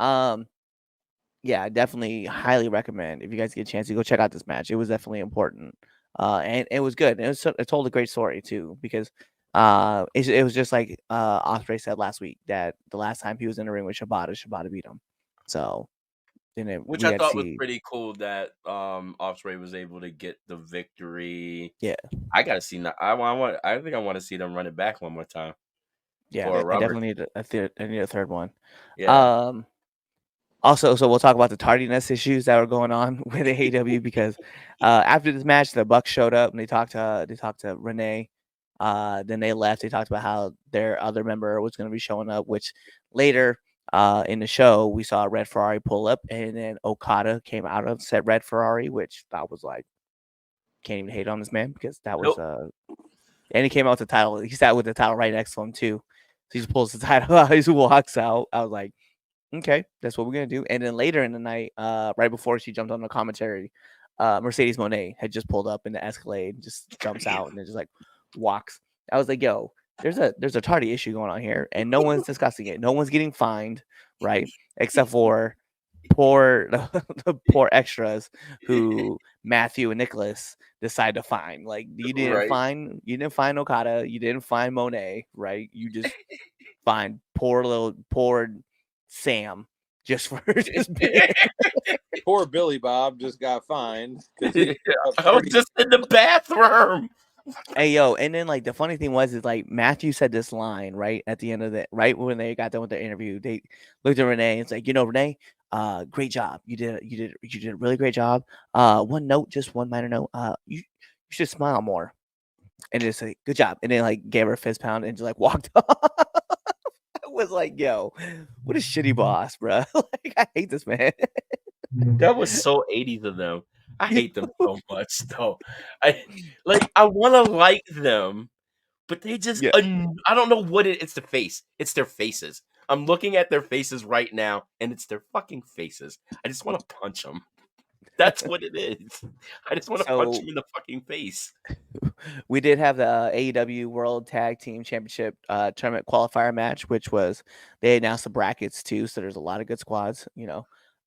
S3: Yeah, I definitely highly recommend if you guys get a chance to go check out this match. It was definitely important. And it was good. It told a great story too because it was just like Ospreay said last week that the last time he was in the ring with Shibata beat him. So,
S1: which I thought was pretty cool that Ospreay was able to get the victory.
S3: Yeah,
S1: I gotta see. I think I want to see them run it back one more time.
S3: Yeah, I definitely need a third one.
S1: Yeah.
S3: Also, so we'll talk about the tardiness issues that were going on with AEW because after this match, the Bucks showed up and they talked to Renee. Then they left. They talked about how their other member was going to be showing up. Which later in the show, we saw a red Ferrari pull up, and then Okada came out of said red Ferrari, which I was like, can't even hate on this man because that was and he came out with the title. He sat with the title right next to him too. So he just pulls the title out. He just walks out. I was like, okay, that's what we're gonna do. And then later in the night, right before she jumped on the commentary, Mercedes Moné had just pulled up in the Escalade, just jumps out and then just like walks. I was like, yo, there's a tardy issue going on here, and no one's discussing it. No one's getting fined, right? Except for the poor extras who Matthew and Nicholas decide to fine. Like you didn't fine Okada, you didn't fine Monet, right? You just find poor Sam just for just being.
S2: Poor Billy Bob just got fined because he
S1: I was just in the bathroom.
S3: Hey yo, and then like the funny thing was is like Matthew said this line right at the end of the right when they got done with the interview. They looked at Renee and it's like, Renee, great job. You did a really great job. Just one minor note. You should smile more. And just like, good job. And then like gave her a fist pound and just like walked off. I was like, yo, what a shitty boss, bro. Like I hate this man.
S1: That was so 80s of them. I hate them so much, though. I want to like them, but they just
S3: Yeah.
S1: I don't know what it's the face. It's their faces. I'm looking at their faces right now, and it's their fucking faces. I just want to punch them. That's what it is. I just want to punch
S3: So
S1: them in the fucking face.
S3: we did have the AEW World Tag Team Championship tournament qualifier match, which was they announced the brackets too, so there's a lot of good squads,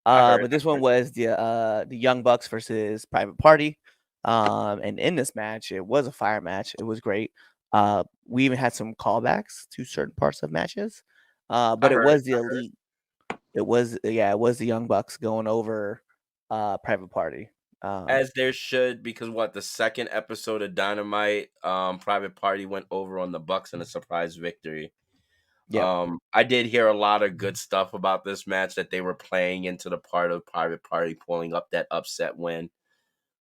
S3: But this one was the Young Bucks versus Private Party, and in this match, it was a fire match. It was great. We even had some callbacks to certain parts of matches, but it was the Elite. It was the Young Bucks going over Private Party.
S1: As there should, because the second episode of Dynamite, Private Party went over on the Bucks in a surprise victory.
S3: Yeah.
S1: I did hear a lot of good stuff about this match that they were playing into the part of Private Party pulling up that upset win.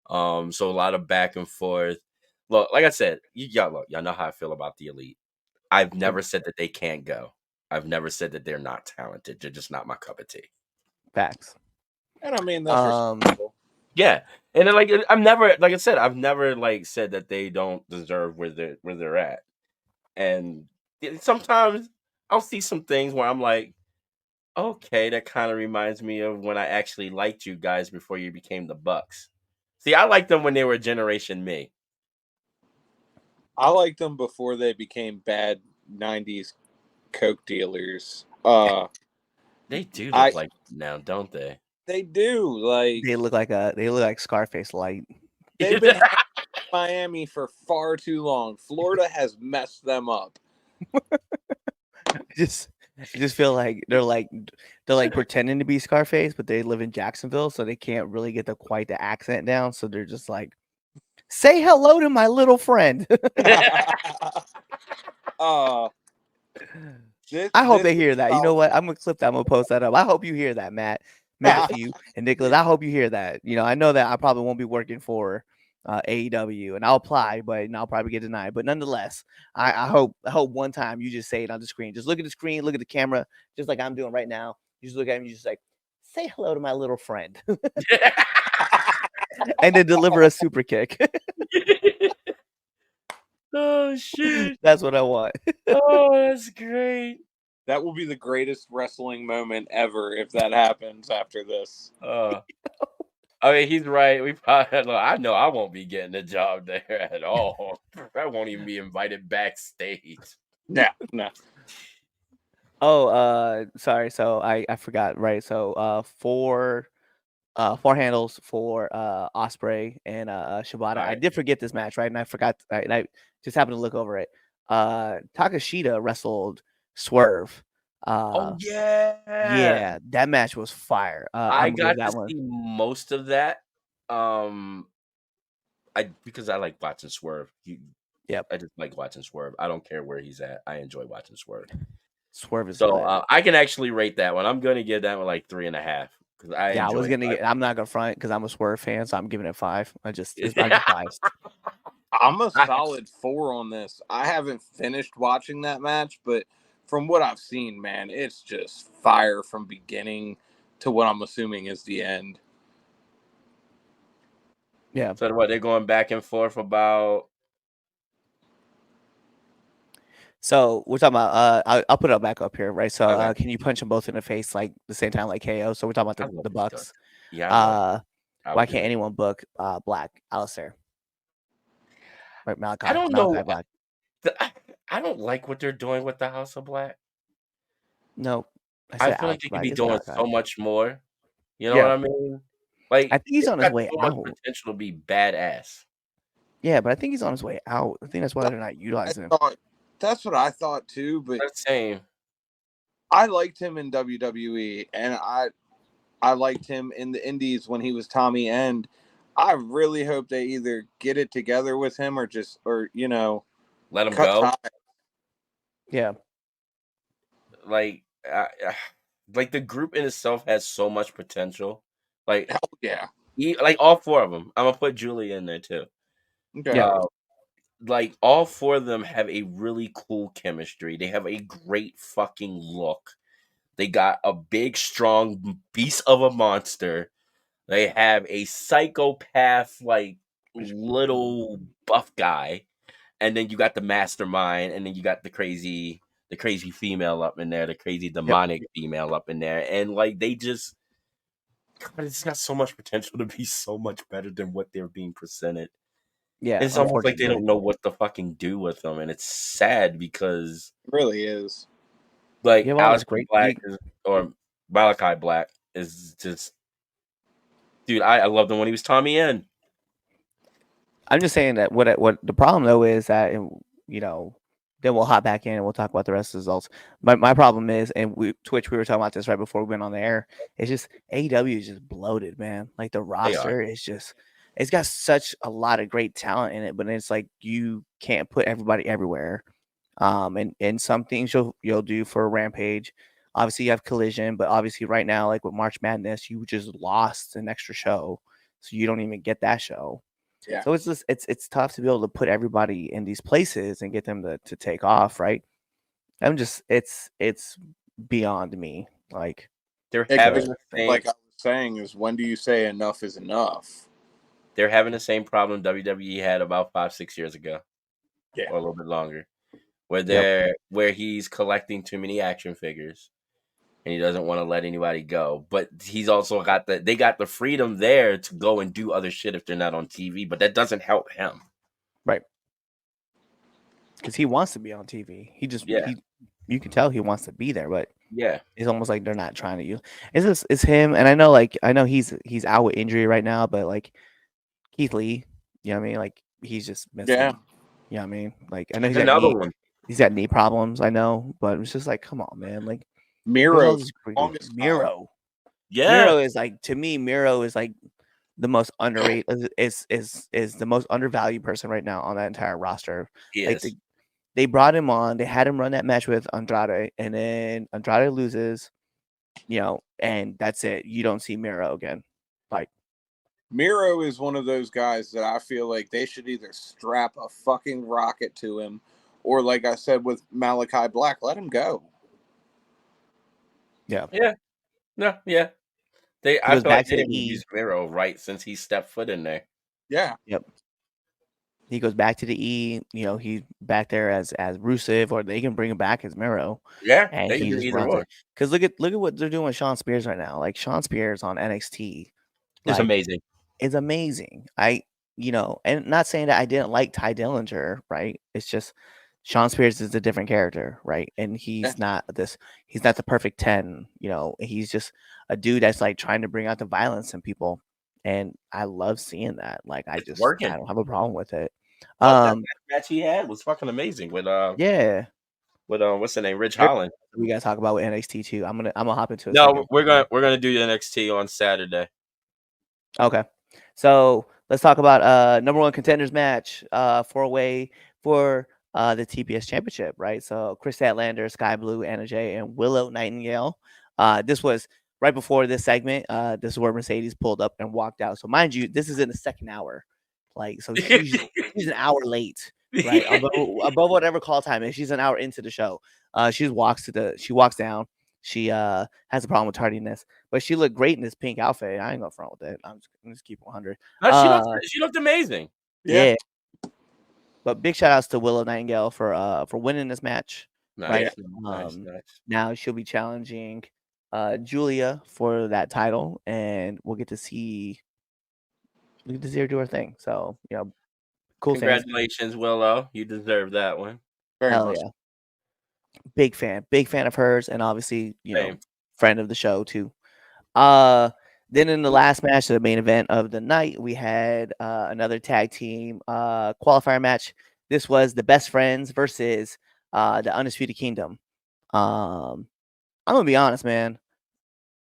S1: So a lot of back and forth. Look, like I said, y'all know how I feel about the Elite. I've never said that they can't go. I've never said that they're not talented. They're just not my cup of tea.
S3: Facts.
S2: And I mean that's respectable.
S1: Yeah, and then, I've never, like I said, I've never said that they don't deserve where they're at. And sometimes I'll see some things where I'm like, okay, that kind of reminds me of when I actually liked you guys before you became the Bucks. See, I liked them when they were Generation Me.
S2: I liked them before they became bad '90s coke dealers.
S1: They do look like now, don't they?
S2: They do.
S3: They look like Scarface light.
S2: They've been in Miami for far too long. Florida has messed them up.
S3: I just feel like they're like pretending to be Scarface, but they live in Jacksonville, so they can't really get quite the accent down. So they're just like, say hello to my little friend. I hope they hear that. You know what? I'm gonna clip that. I'm gonna post that up. I hope you hear that, Matthew, and Nicholas. I hope you hear that. I know that I probably won't be working for AEW, and I'll apply, but I'll probably get denied. But nonetheless, I hope one time you just say it on the screen. Just look at the screen, look at the camera, just like I'm doing right now. You just look at him, you just like, say hello to my little friend, and then deliver a super kick.
S1: Oh shit!
S3: That's what I want.
S1: Oh, that's great.
S2: That will be the greatest wrestling moment ever if that happens after this.
S1: I mean, he's right. I know I won't be getting a job there at all. I won't even be invited backstage.
S2: No.
S3: Oh, sorry. So I forgot. Right. So four handles for Osprey and Shibata.
S1: Right.
S3: I did forget this match, right? And I forgot. And I just happened to look over it. Takashita wrestled Swerve.
S1: Oh yeah,
S3: that match was fire.
S1: I
S3: I'm
S1: got
S3: that
S1: to
S3: one.
S1: see most of that. Because I like watching Swerve.
S3: Yep.
S1: I just like watching Swerve. I don't care where he's at. I enjoy watching Swerve.
S3: Swerve is
S1: so I can actually rate that one. I'm gonna give that one 3.5 because
S3: I was gonna. I'm not gonna front because I'm a Swerve fan, so I'm giving it 5. I'm just biased.
S2: I'm a solid 4 on this. I haven't finished watching that match, but from what I've seen, man, it's just fire from beginning to what I'm assuming is the end.
S3: Yeah.
S1: So what, they're going back and forth about?
S3: So we're talking about. I'll put it back up here, right? So
S1: Okay.
S3: can you punch them both in the face the same time like KO? So we're talking about the Bucks.
S1: Yeah.
S3: Why can't anyone book Black Alistair? Right, Malachi.
S1: I don't know.
S3: Black.
S1: I don't like what they're doing with the House of Black.
S3: No,
S1: I feel like they could be doing so much more. You know what I mean?
S3: I think he's on his way out.
S1: Potential to be badass.
S3: Yeah, but I think he's on his way out. I think that's why they're not utilizing him.
S2: That's what I thought too. But
S1: same.
S2: I liked him in WWE, and I liked him in the Indies when he was Tommy End. I really hope they either get it together with him or just, or
S1: Let him
S2: cut
S1: go.
S2: ties.
S3: Yeah.
S1: Like, like the group in itself has so much potential. Like,
S2: Hell yeah.
S1: like all four of them. I'm gonna put Julie in there too.
S2: Okay.
S3: Yeah.
S1: Like all four of them have a really cool chemistry. They have a great fucking look. They got a big, strong beast of a monster. They have a psychopath, like little buff guy, and then you got the mastermind, and then you got the crazy female up in there, the crazy
S3: Yep.
S1: demonic female up in there, and like they just, God, it's got so much potential to be so much better than what they're being presented.
S3: Yeah.
S1: It's almost like they
S3: Unfortunately.
S1: don't know what to fucking do with them, and it's sad because
S2: It really is.
S3: You
S1: like
S3: have all this
S1: Alistair
S3: great.
S1: Black or Malachi Black is just, dude. I loved him when he was Tommy N.
S3: I'm just saying that what the problem though is that then we'll hop back in and we'll talk about the rest of the results. My problem is, and Twitch, we were talking about this right before we went on the air. It's just AEW is just bloated, man. Like the
S1: They are.
S3: roster is just, it's got such a lot of great talent in it, but it's like you can't put everybody everywhere. And some things you'll do for a Rampage. Obviously, you have Collision, but obviously right now, like with March Madness, you just lost an extra show, so you don't even get that show.
S2: Yeah.
S3: So it's just it's tough to be able to put everybody in these places and get them to take off, right? I'm just it's beyond me. Like
S1: They're having
S2: Exactly.
S1: the same.
S2: Like I was saying, is when do you say enough is enough?
S1: They're having the same problem WWE had about 5-6 years ago,
S2: Yeah.
S1: or a little bit longer, where
S3: Yep.
S1: where he's collecting too many action figures, and he doesn't want to let anybody go. But he's also got they got the freedom there to go and do other shit if they're not on TV. But that doesn't help him.
S3: right. Because he wants to be on TV. He just
S1: Yeah,
S3: you can tell he wants to be there, but
S1: yeah.
S3: it's almost like they're not trying to use. It's him, and I know he's out with injury right now, but like Keith Lee, you know what I mean? Like he's just missing.
S2: Yeah.
S3: You know what I mean? Like I know
S1: Another one.
S3: he's got knee problems, I know, but it's just like, come on, man. Like there's all
S2: Miro,
S3: these great dudes.
S2: longest time.
S3: Miro.
S1: Yeah,
S3: Miro is like, to me, Miro is like the most underrated, is the most undervalued person right now on that entire roster.
S1: he
S3: Like
S1: is.
S3: they brought him on, they had him run that match with Andrade, and then Andrade loses, and that's it. You don't see Miro again. Like
S2: Miro is one of those guys that I feel like they should either strap a fucking rocket to him, or like I said with Malachi Black, let him go.
S3: yeah.
S1: No, yeah.
S3: He
S1: I
S3: goes
S1: feel like
S3: back
S1: they
S3: to the
S1: didn't
S3: E.
S1: use Miro right since he stepped foot in there.
S2: Yeah.
S3: Yep. He goes back to the E. He's back there as Rusev, or they can bring him back as Miro,
S1: Yeah,
S3: and
S1: they can
S3: he
S1: do
S3: just
S1: either
S3: runs
S1: or.
S3: it. Because look at what they're doing with Sean Spears right now. Like Sean Spears on NXT,
S1: It's
S3: like
S1: amazing.
S3: is amazing. And not saying that I didn't like Ty Dillinger, right? It's just Sean Spears is a different character, right? And he's not the perfect 10, he's just a dude that's like trying to bring out the violence in people. And I love seeing that. Like I
S1: It's working.
S3: don't have a problem with it.
S1: Well, that match he had was fucking amazing
S3: Yeah.
S1: with what's the name, Rich
S3: There-
S1: Holland.
S3: We gotta talk about with NXT too. I'm gonna hop into a
S1: No,
S3: second.
S1: we're gonna do the NXT on Saturday.
S3: Okay. So let's talk about number one contenders match, 4-way for the TPS championship, right? So Chris Statlander, Sky Blue, Anna Jay, and Willow Nightingale. This was right before this segment. This is where Mercedes pulled up and walked out. So mind you, this is in the second hour. Like, so she's an hour late, right? Above whatever call time is. She's an hour into the show. She walks down. She has a problem with tardiness, but she looked great in this pink outfit. I ain't gonna front with it. I'm just keep 100.
S1: No, she looked amazing.
S3: Yeah. But big shout outs to Willow Nightingale for winning this match.
S1: Nice,
S3: Right.
S1: nice.
S3: Now she'll be challenging Julia for that title, and we'll get to see her do her thing. So, cool things.
S1: Congratulations, Willow. You deserve that one.
S2: Very
S3: Hell
S2: much.
S3: yeah. Big fan of hers, and obviously,
S1: Same.
S3: friend of the show too. Then in the last match, the main event of the night, we had another tag team qualifier match. This was the Best Friends versus the Undisputed Kingdom. I'm gonna be honest, man.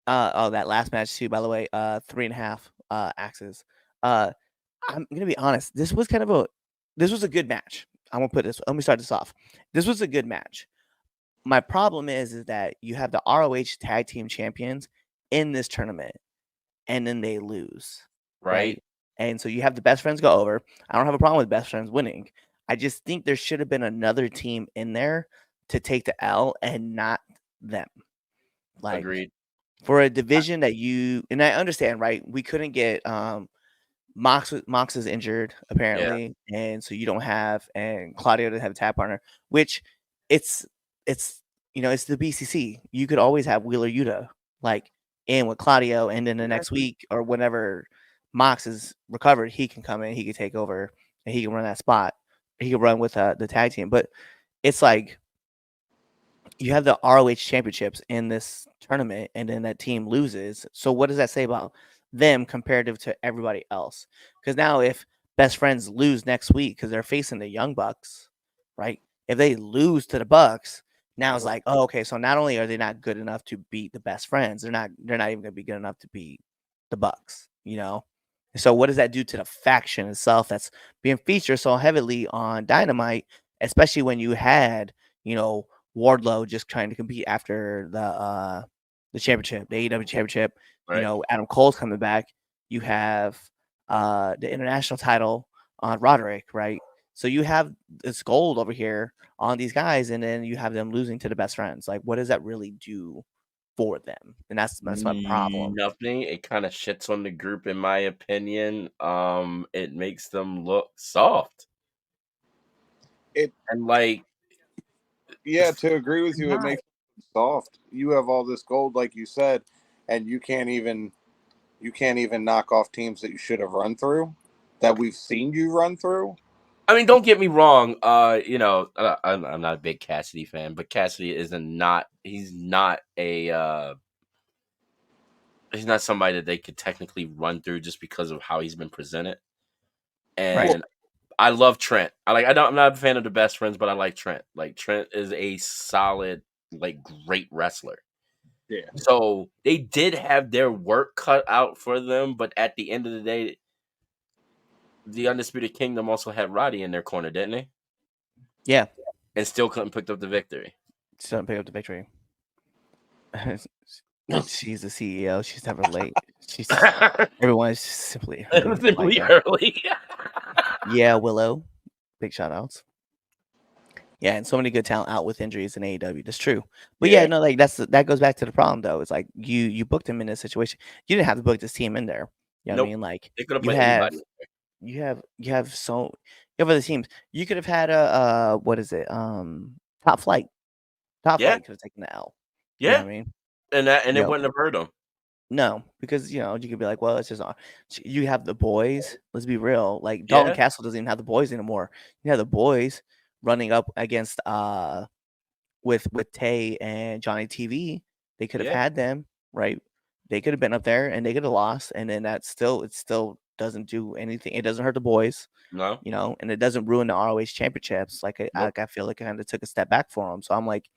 S3: That last match too, by the way, 3.5 axes. I'm gonna be honest. This was a good match. I'm gonna put this. Let me start this off. This was a good match. My problem is that you have the ROH tag team champions in this tournament, and then they lose,
S1: Right?
S3: right? And so you have the best friends go over. I don't have a problem with best friends winning. I just think there should have been another team in there to take the L and not them. Like
S1: Agreed.
S3: for a division that you and I understand, right? We couldn't get Mox is injured
S1: Yeah.
S3: apparently, and so you don't have and Claudio doesn't have a tag partner, which it's it's it's the BCC. You could always have Wheeler Yuta like in with Claudio, and then the next
S1: Exactly.
S3: week or whenever Mox is recovered, he can come in, he can take over, and he can run that spot. He can run with the tag team, but it's like you have the ROH championships in this tournament, and then that team loses. So what does that say about them comparative to everybody else? Because now if best friends lose next week because they're facing the Young Bucks, right? If they lose to the Bucks, now it's like, oh, okay. So not only are they not good enough to beat the best friends, they're not even gonna be good enough to beat the Bucks, you know? So what does that do to the faction itself that's being featured so heavily on Dynamite, especially when you had, Wardlow just trying to compete after the championship, the AEW championship.
S1: Right.
S3: Adam Cole's coming back. You have the international title on Roderick, right? So you have this gold over here on these guys, and then you have them losing to the best friends. Like, what does that really do for them? And that's my problem.
S1: Nothing. It kind of shits on the group, in my opinion. It makes them look soft.
S2: It
S1: And like,
S2: Yeah, to agree with you, it
S3: Not
S2: makes it soft. You have all this gold, like you said, and you can't even knock off teams that you should have run through, that we've seen you run through.
S1: I mean, don't get me wrong. I'm not a big Cassidy fan, but Cassidy isn't not. He's not a. He's not somebody that they could technically run through just because of how he's been presented.
S3: right.
S1: And I love Trent. I'm not a fan of the best friends, but I like Trent. Like Trent is a solid, like great wrestler.
S2: Yeah.
S1: So they did have their work cut out for them, but at the end of the day, the Undisputed Kingdom also had Roddy in their corner, didn't they?
S3: Yeah.
S1: And still couldn't pick up the victory.
S3: Still don't pick up the victory. She's the CEO. She's never late. She's everyone is simply her. Like
S1: Simply
S3: that.
S1: early.
S3: Yeah, Willow. Big shout outs. Yeah, and so many good talent out with injuries in AEW. That's true. But yeah,
S2: Yeah.
S3: no, like that goes back to the problem though. It's like you booked him in this situation. You didn't have to book this team in there. You know what I
S1: Nope.
S3: mean? Like
S1: They could have
S3: you
S1: put
S3: have
S1: anybody.
S3: you have other teams. You could have had a what is it? Top flight. Top
S1: Yeah,
S3: flight could have taken the L. You know
S1: yeah.
S3: what I mean?
S1: And
S3: You
S1: it
S3: know,
S1: wouldn't have hurt them.
S3: no, because you could be like, well, it's just on. You have the boys. Let's be real. Like Dalton
S1: Yeah,
S3: Castle doesn't even have the boys anymore. You have the boys running up against with Tay and Johnny TV. They could have
S1: yeah.
S3: had them, right? They could have been up there and they could have lost, and then it still doesn't do anything. It doesn't hurt the boys,
S1: No,
S3: and it doesn't ruin the ROH championships.
S1: nope.
S3: I feel like it kind of took a step back for them. So I'm like,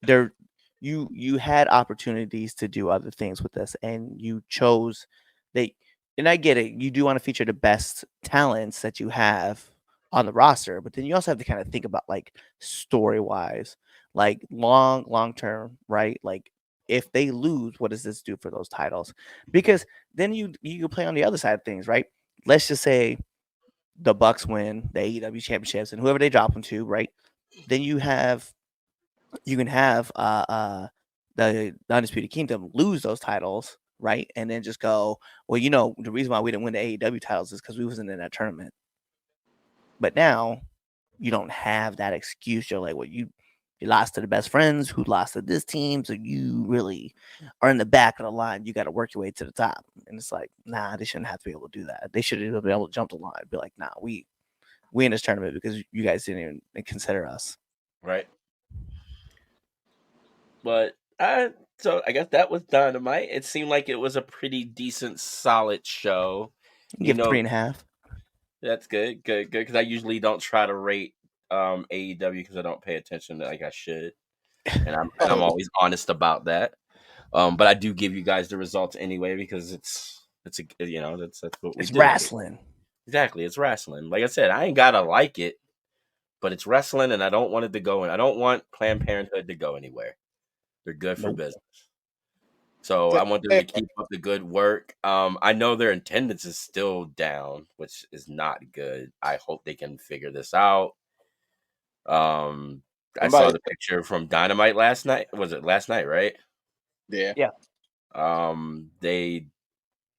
S3: there, you had opportunities to do other things with this, and you chose they. And I get it. You do want to feature the best talents that you have on the roster, but then you also have to kind of think about like story wise, like long term, right? Like if they lose, what does this do for those titles? Because then you play on the other side of things, right? Let's just say the Bucks win the AEW championships and whoever they drop them to, right? Then you can have the Undisputed Kingdom lose those titles, right? And then just go, well, the reason why we didn't win the AEW titles is because we wasn't in that tournament. But now you don't have that excuse. You're like, well, you lost to the best friends who lost to this team, so you really are in the back of the line. You got to work your way to the top. And it's like, nah, they shouldn't have to be able to do that. They should have been able to jump the line. Be like, nah, we in this tournament because you guys didn't even consider us.
S1: Right. But so I guess that was Dynamite. It seemed like it was a pretty decent, solid show.
S3: You
S1: You
S3: give
S1: know,
S3: 3.5.
S1: that's good, good. Because I usually don't try to rate AEW because I don't pay attention like I should. and I'm always honest about that. But I do give you guys the results anyway because it's a that's what we
S3: It's
S1: do.
S3: wrestling.
S1: Exactly, it's wrestling. Like I said, I ain't gotta like it, but it's wrestling, and I don't want it to go. And I don't want Planned Parenthood to go anywhere. They're good for
S3: Nope.
S1: business. So I want them to keep up the good work. I know their attendance is still down, which is not good. I hope they can figure this out. Um, I saw
S2: Somebody,
S1: the picture from Dynamite last night. Was it last night, right?
S2: yeah.
S3: Yeah.
S1: They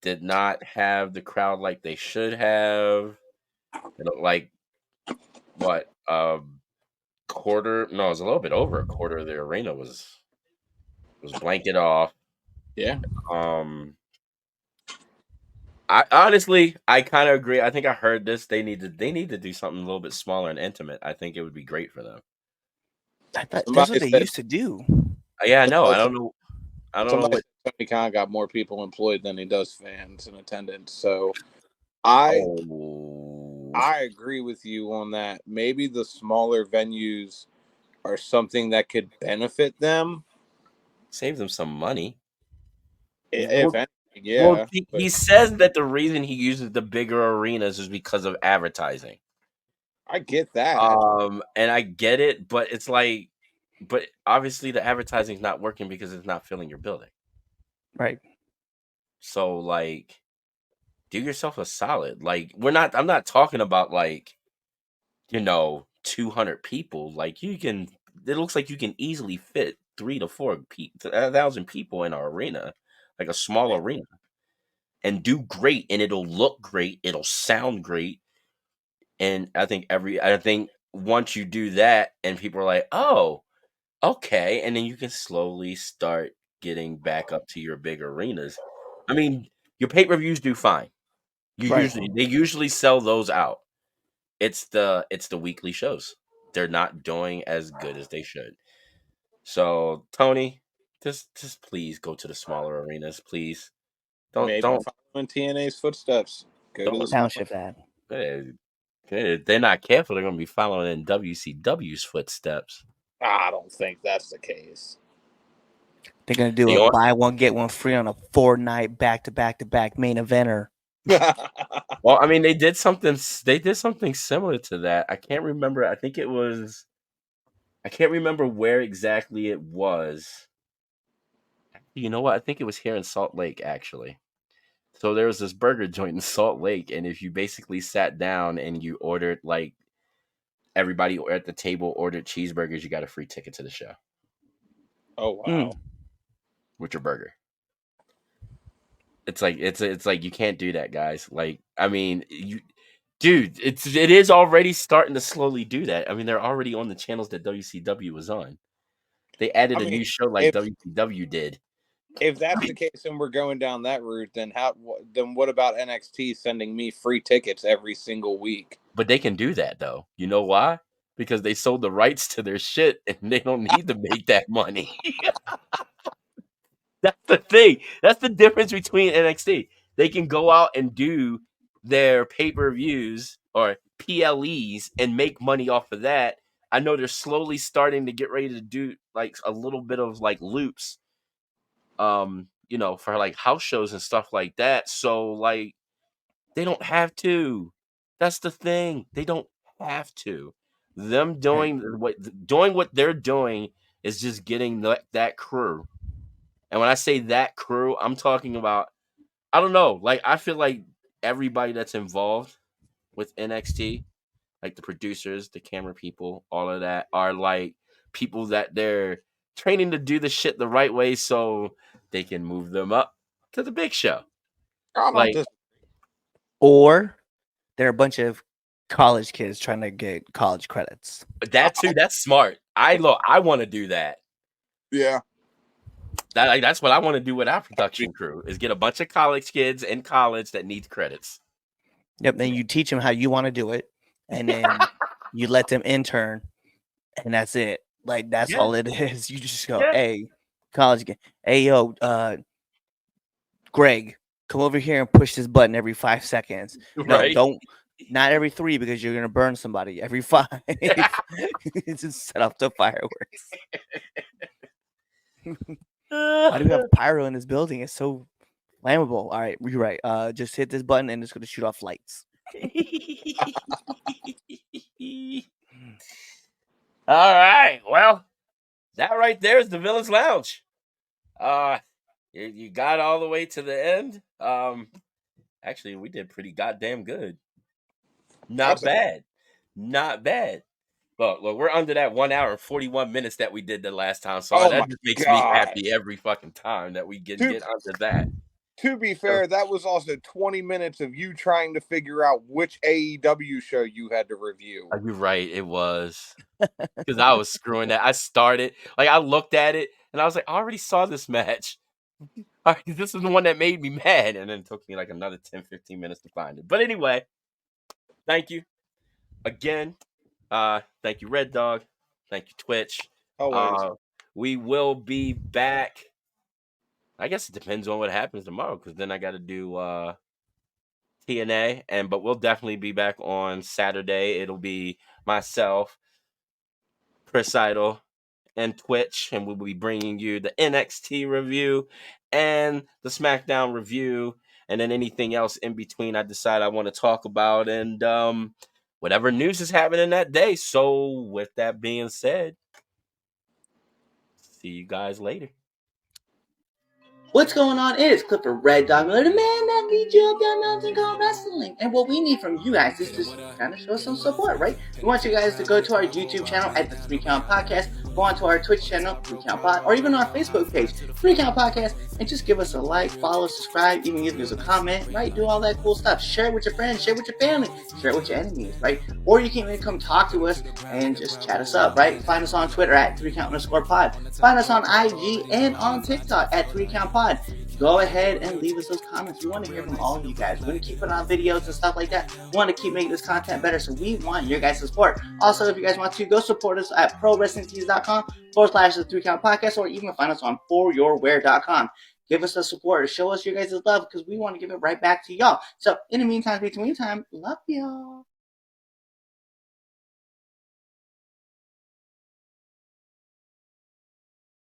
S1: did not have the crowd like they should have. It looked like what quarter? No, it was a little bit over a quarter of the arena was blanket off.
S2: Yeah.
S1: Um, I honestly, I kind of agree. I think I heard this. They need to do something a little bit smaller and intimate. I think it would be great for them.
S3: I thought that's
S2: Somebody
S3: what they
S2: said,
S3: used to do.
S1: Yeah, I know. I don't know. I don't know
S2: somebody
S1: what.
S2: said Tony Khan got more people employed than he does fans in attendance. So I
S1: Oh,
S2: I agree with you on that. Maybe the smaller venues are something that could benefit them.
S1: save them some money.
S2: If
S1: Well,
S2: anything,
S1: well,
S2: yeah. But
S1: he says that the reason he uses the bigger arenas is because of advertising.
S2: I get that.
S1: And I get it, but it's like, but obviously the advertising's not working because it's not filling your building.
S3: Right.
S1: So like, do yourself a solid. Like, I'm not talking about like, 200 people. Like it looks like you can easily fit 1,000 people in our arena, like a small arena, and do great, and it'll look great, it'll sound great. And I think once you do that and people are like, oh, okay, and then you can slowly start getting back up to your big arenas. I mean, your pay-per-views do fine.
S3: Right.
S1: They usually sell those out. It's the weekly shows. They're not doing as good as they should. So, Tony, just please go to the smaller arenas, please. Don't
S2: Maybe
S1: don't
S2: following TNA's footsteps. Go to the
S1: don't
S2: smaller.
S3: Downshift that.
S1: if they're not careful, they're going to be following in WCW's footsteps.
S2: I don't think that's the case.
S3: They're gonna do
S1: They
S3: a
S1: on,
S3: buy one get one free on a 4-night back-to-back main eventer.
S1: well, I mean, they did something similar to that. I can't remember. I can't remember where exactly it was. You know what? I think it was here in Salt Lake, actually. So there was this burger joint in Salt Lake, and if you basically sat down and you ordered, like, everybody at the table ordered cheeseburgers, you got a free ticket to the show
S2: Oh wow.
S1: with your burger. It's like you can't do that, guys. Like, I mean, dude, it is already starting to slowly do that. I mean, they're already on the channels that WCW was on. They added
S2: I
S1: a
S2: mean,
S1: new show like
S2: if
S1: WCW did.
S2: if that's the case and we're going down that route, then then what about NXT sending me free tickets every single week?
S1: But they can do that though. You know why? Because they sold the rights to their shit and they don't need to make that money. That's the thing. That's the difference between NXT. They can go out and do their pay-per-views or PLEs and make money off of that. I know they're slowly starting to get ready to do like a little bit of like loops for like house shows and stuff like that. So like they don't have to. That's the thing. They don't have to. Them
S3: Right.
S1: doing what they're doing is just getting that crew. And when I say that crew, I'm talking about, I don't know, like I feel like everybody that's involved with NXT, like the producers, the camera people, all of that are like people that they're training to do the shit the right way so they can move them up to the big show.
S2: I don't
S1: Like
S2: dis-
S3: Or they're a bunch of college kids trying to get college credits.
S1: that too, that's smart. I want to do that.
S2: Yeah.
S1: That's what I want to do with our production crew is get a bunch of college kids in college that need credits.
S3: Yep. Then you teach them how you want to do it, and then you let them intern, and that's it. Like that's
S1: Yeah.
S3: all it is. You just go,
S1: Yeah.
S3: hey, college kid, hey yo, Greg, come over here and push this button every 5 seconds. No,
S1: Right.
S3: don't. Not every 3 because you're gonna burn somebody. Every 5, it's just set off the fireworks. Why do we have pyro in this building? It's so flammable. All right, you're right. Just hit this button and it's gonna shoot off lights.
S1: All right. Well, that right there is the Villain's Lounge. You got all the way to the end. Actually, we did pretty goddamn good. Not bad. Not bad. But look, we're under that 1 hour and 41 minutes that we did the last time. So that just makes me happy every fucking time that we get under that.
S2: To be fair, that was also 20 minutes of you trying to figure out which AEW show you had to review.
S1: You're right, it was. Because I was screwing that. I started, like, I looked at it, and I was like, I already saw this match. All right, this is the one that made me mad. And then it took me like another 10, 15 minutes to find it. But anyway, thank you. Again, thank you, Red Dog. Thank you, Twitch.
S2: Always.
S1: We will be back. I guess it depends on what happens tomorrow, because then I got to do TNA, but we'll definitely be back on Saturday. It'll be myself, Chris Idol, and Twitch, and we'll be bringing you the NXT review and the SmackDown review, and then anything else in between I decide I want to talk about, and whatever news is happening that day. So with that being said, see you guys later.
S4: What's going on? It is Clipper Red Dog Miller, the man that leads you up that mountain called wrestling. And what we need from you guys is just kind of show some support, right? We want you guys to go to our YouTube channel at the 3 Count Podcast, go on to our Twitch channel, 3 Count Pod, or even our Facebook page, 3 Count Podcast, and just give us a like, follow, subscribe, even give us a comment, right? Do all that cool stuff. Share it with your friends, share it with your family, share it with your enemies, right? Or you can even come talk to us and just chat us up, right? Find us on Twitter at 3count_pod. Find us on IG and on TikTok at 3 Count Pod. Go ahead and leave us those comments. We want to hear from all of you guys. We're going to keep putting on videos and stuff like that. We want to keep making this content better, so we want your guys' support. Also, if you guys want to, go support us at prowrestlingtees.com/the 3 Count Podcast, or even find us on foryourwear.com. Give us the support. Show us your guys' love, because we want to give it right back to y'all. So, in the meantime, between time, love y'all.